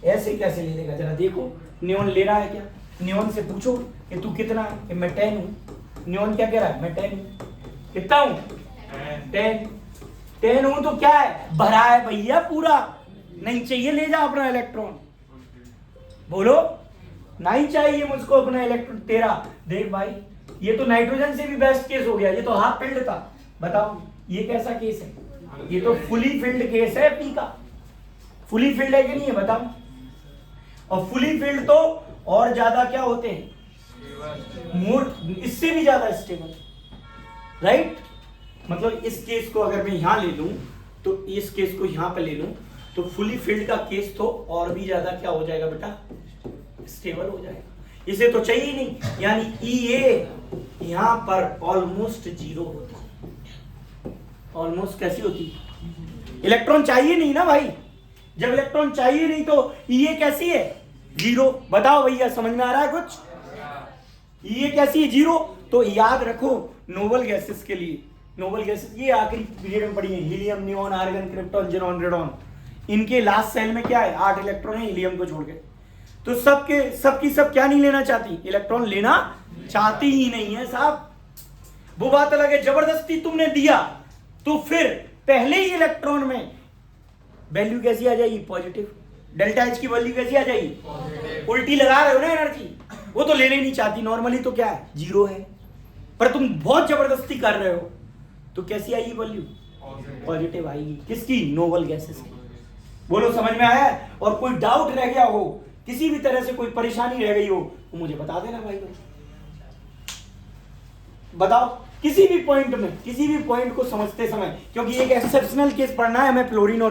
ऐसे कैसे ले लेगा, जरा देखो नियॉन ले रहा है क्या? नियॉन से पूछो कि तू कितना है, कि मैं 10 हूं। नियॉन क्या कह रहा है, मैं 10 हूं। कितना हूं? 10 हूं, तो क्या है, भरा है भैया पूरा, नहीं चाहिए ले जा अपना इलेक्ट्रॉन। बोलो नहीं चाहिए मुझको अपना इलेक्ट्रॉन तेरा। देख भाई, ये तो नाइट्रोजन से भी बेस्ट केस हो गया, ये तो हाफ फिल्ड था। बताओ ये कैसा केस है? ये तो फुली फिल्ड केस है पी का। फुली फिल्ड है कि नहीं है बताओ? और फुली फिल्ड तो और ज्यादा क्या होते हैं, इससे भी ज्यादा स्टेबल, राइट? मतलब इस केस को अगर मैं यहां ले लूं, तो इस केस को यहां पे ले लूं, तो फुली फिल्ड का केस तो और भी ज्यादा क्या हो जाएगा बेटा, स्टेबल हो जाएगा। इसे तो चाहिए नहीं, यानी EA यहां पर ऑलमोस्ट 0 होता है। ऑलमोस्ट कैसी होती, इलेक्ट्रॉन चाहिए नहीं ना भाई, जब इलेक्ट्रॉन चाहिए नहीं तो EA कैसी है, 0। बताओ भैया समझ में आ रहा है कुछ? EA कैसी है, 0। तो याद रखो नोबल गैसेस के लिए, नोबल गैसेस ये आखिरी पीरियड में पढ़ी है, helium, neon, argon, krypton, xenon, radon, इनके लास्ट सेल में क्या है, 8 इलेक्ट्रॉन है हीलियम को छोड़ के। तो सबकी सब क्या नहीं लेना चाहती, इलेक्ट्रॉन लेना चाहती ही नहीं है साहब। वो बात अलग है, जबरदस्ती तुमने दिया तो फिर पहले ही इलेक्ट्रॉन में वैल्यू कैसी आ जाएगी, पॉजिटिव। डेल्टा H की वैल्यू कैसी आ जाएगी, उल्टी लगा रहे हो ना एनर्जी, वो तो लेने ही नहीं चाहती। नॉर्मली तो क्या है, 0 है, पर तुम बहुत जबरदस्ती कर रहे हो तो कैसी आएगी वैल्यू, पॉजिटिव आएगी। किसकी, नोबल गैसेस की। बोलो समझ में आया? और कोई डाउट रह गया हो, किसी भी तरह से कोई परेशानी रह गई हो, तो मुझे बता देना भाई। बताओ किसी भी पॉइंट में, किसी भी पॉइंट को समझते समय, क्योंकि एक एक्सेप्शनल केस पढ़ना है हमें फ्लोरीन और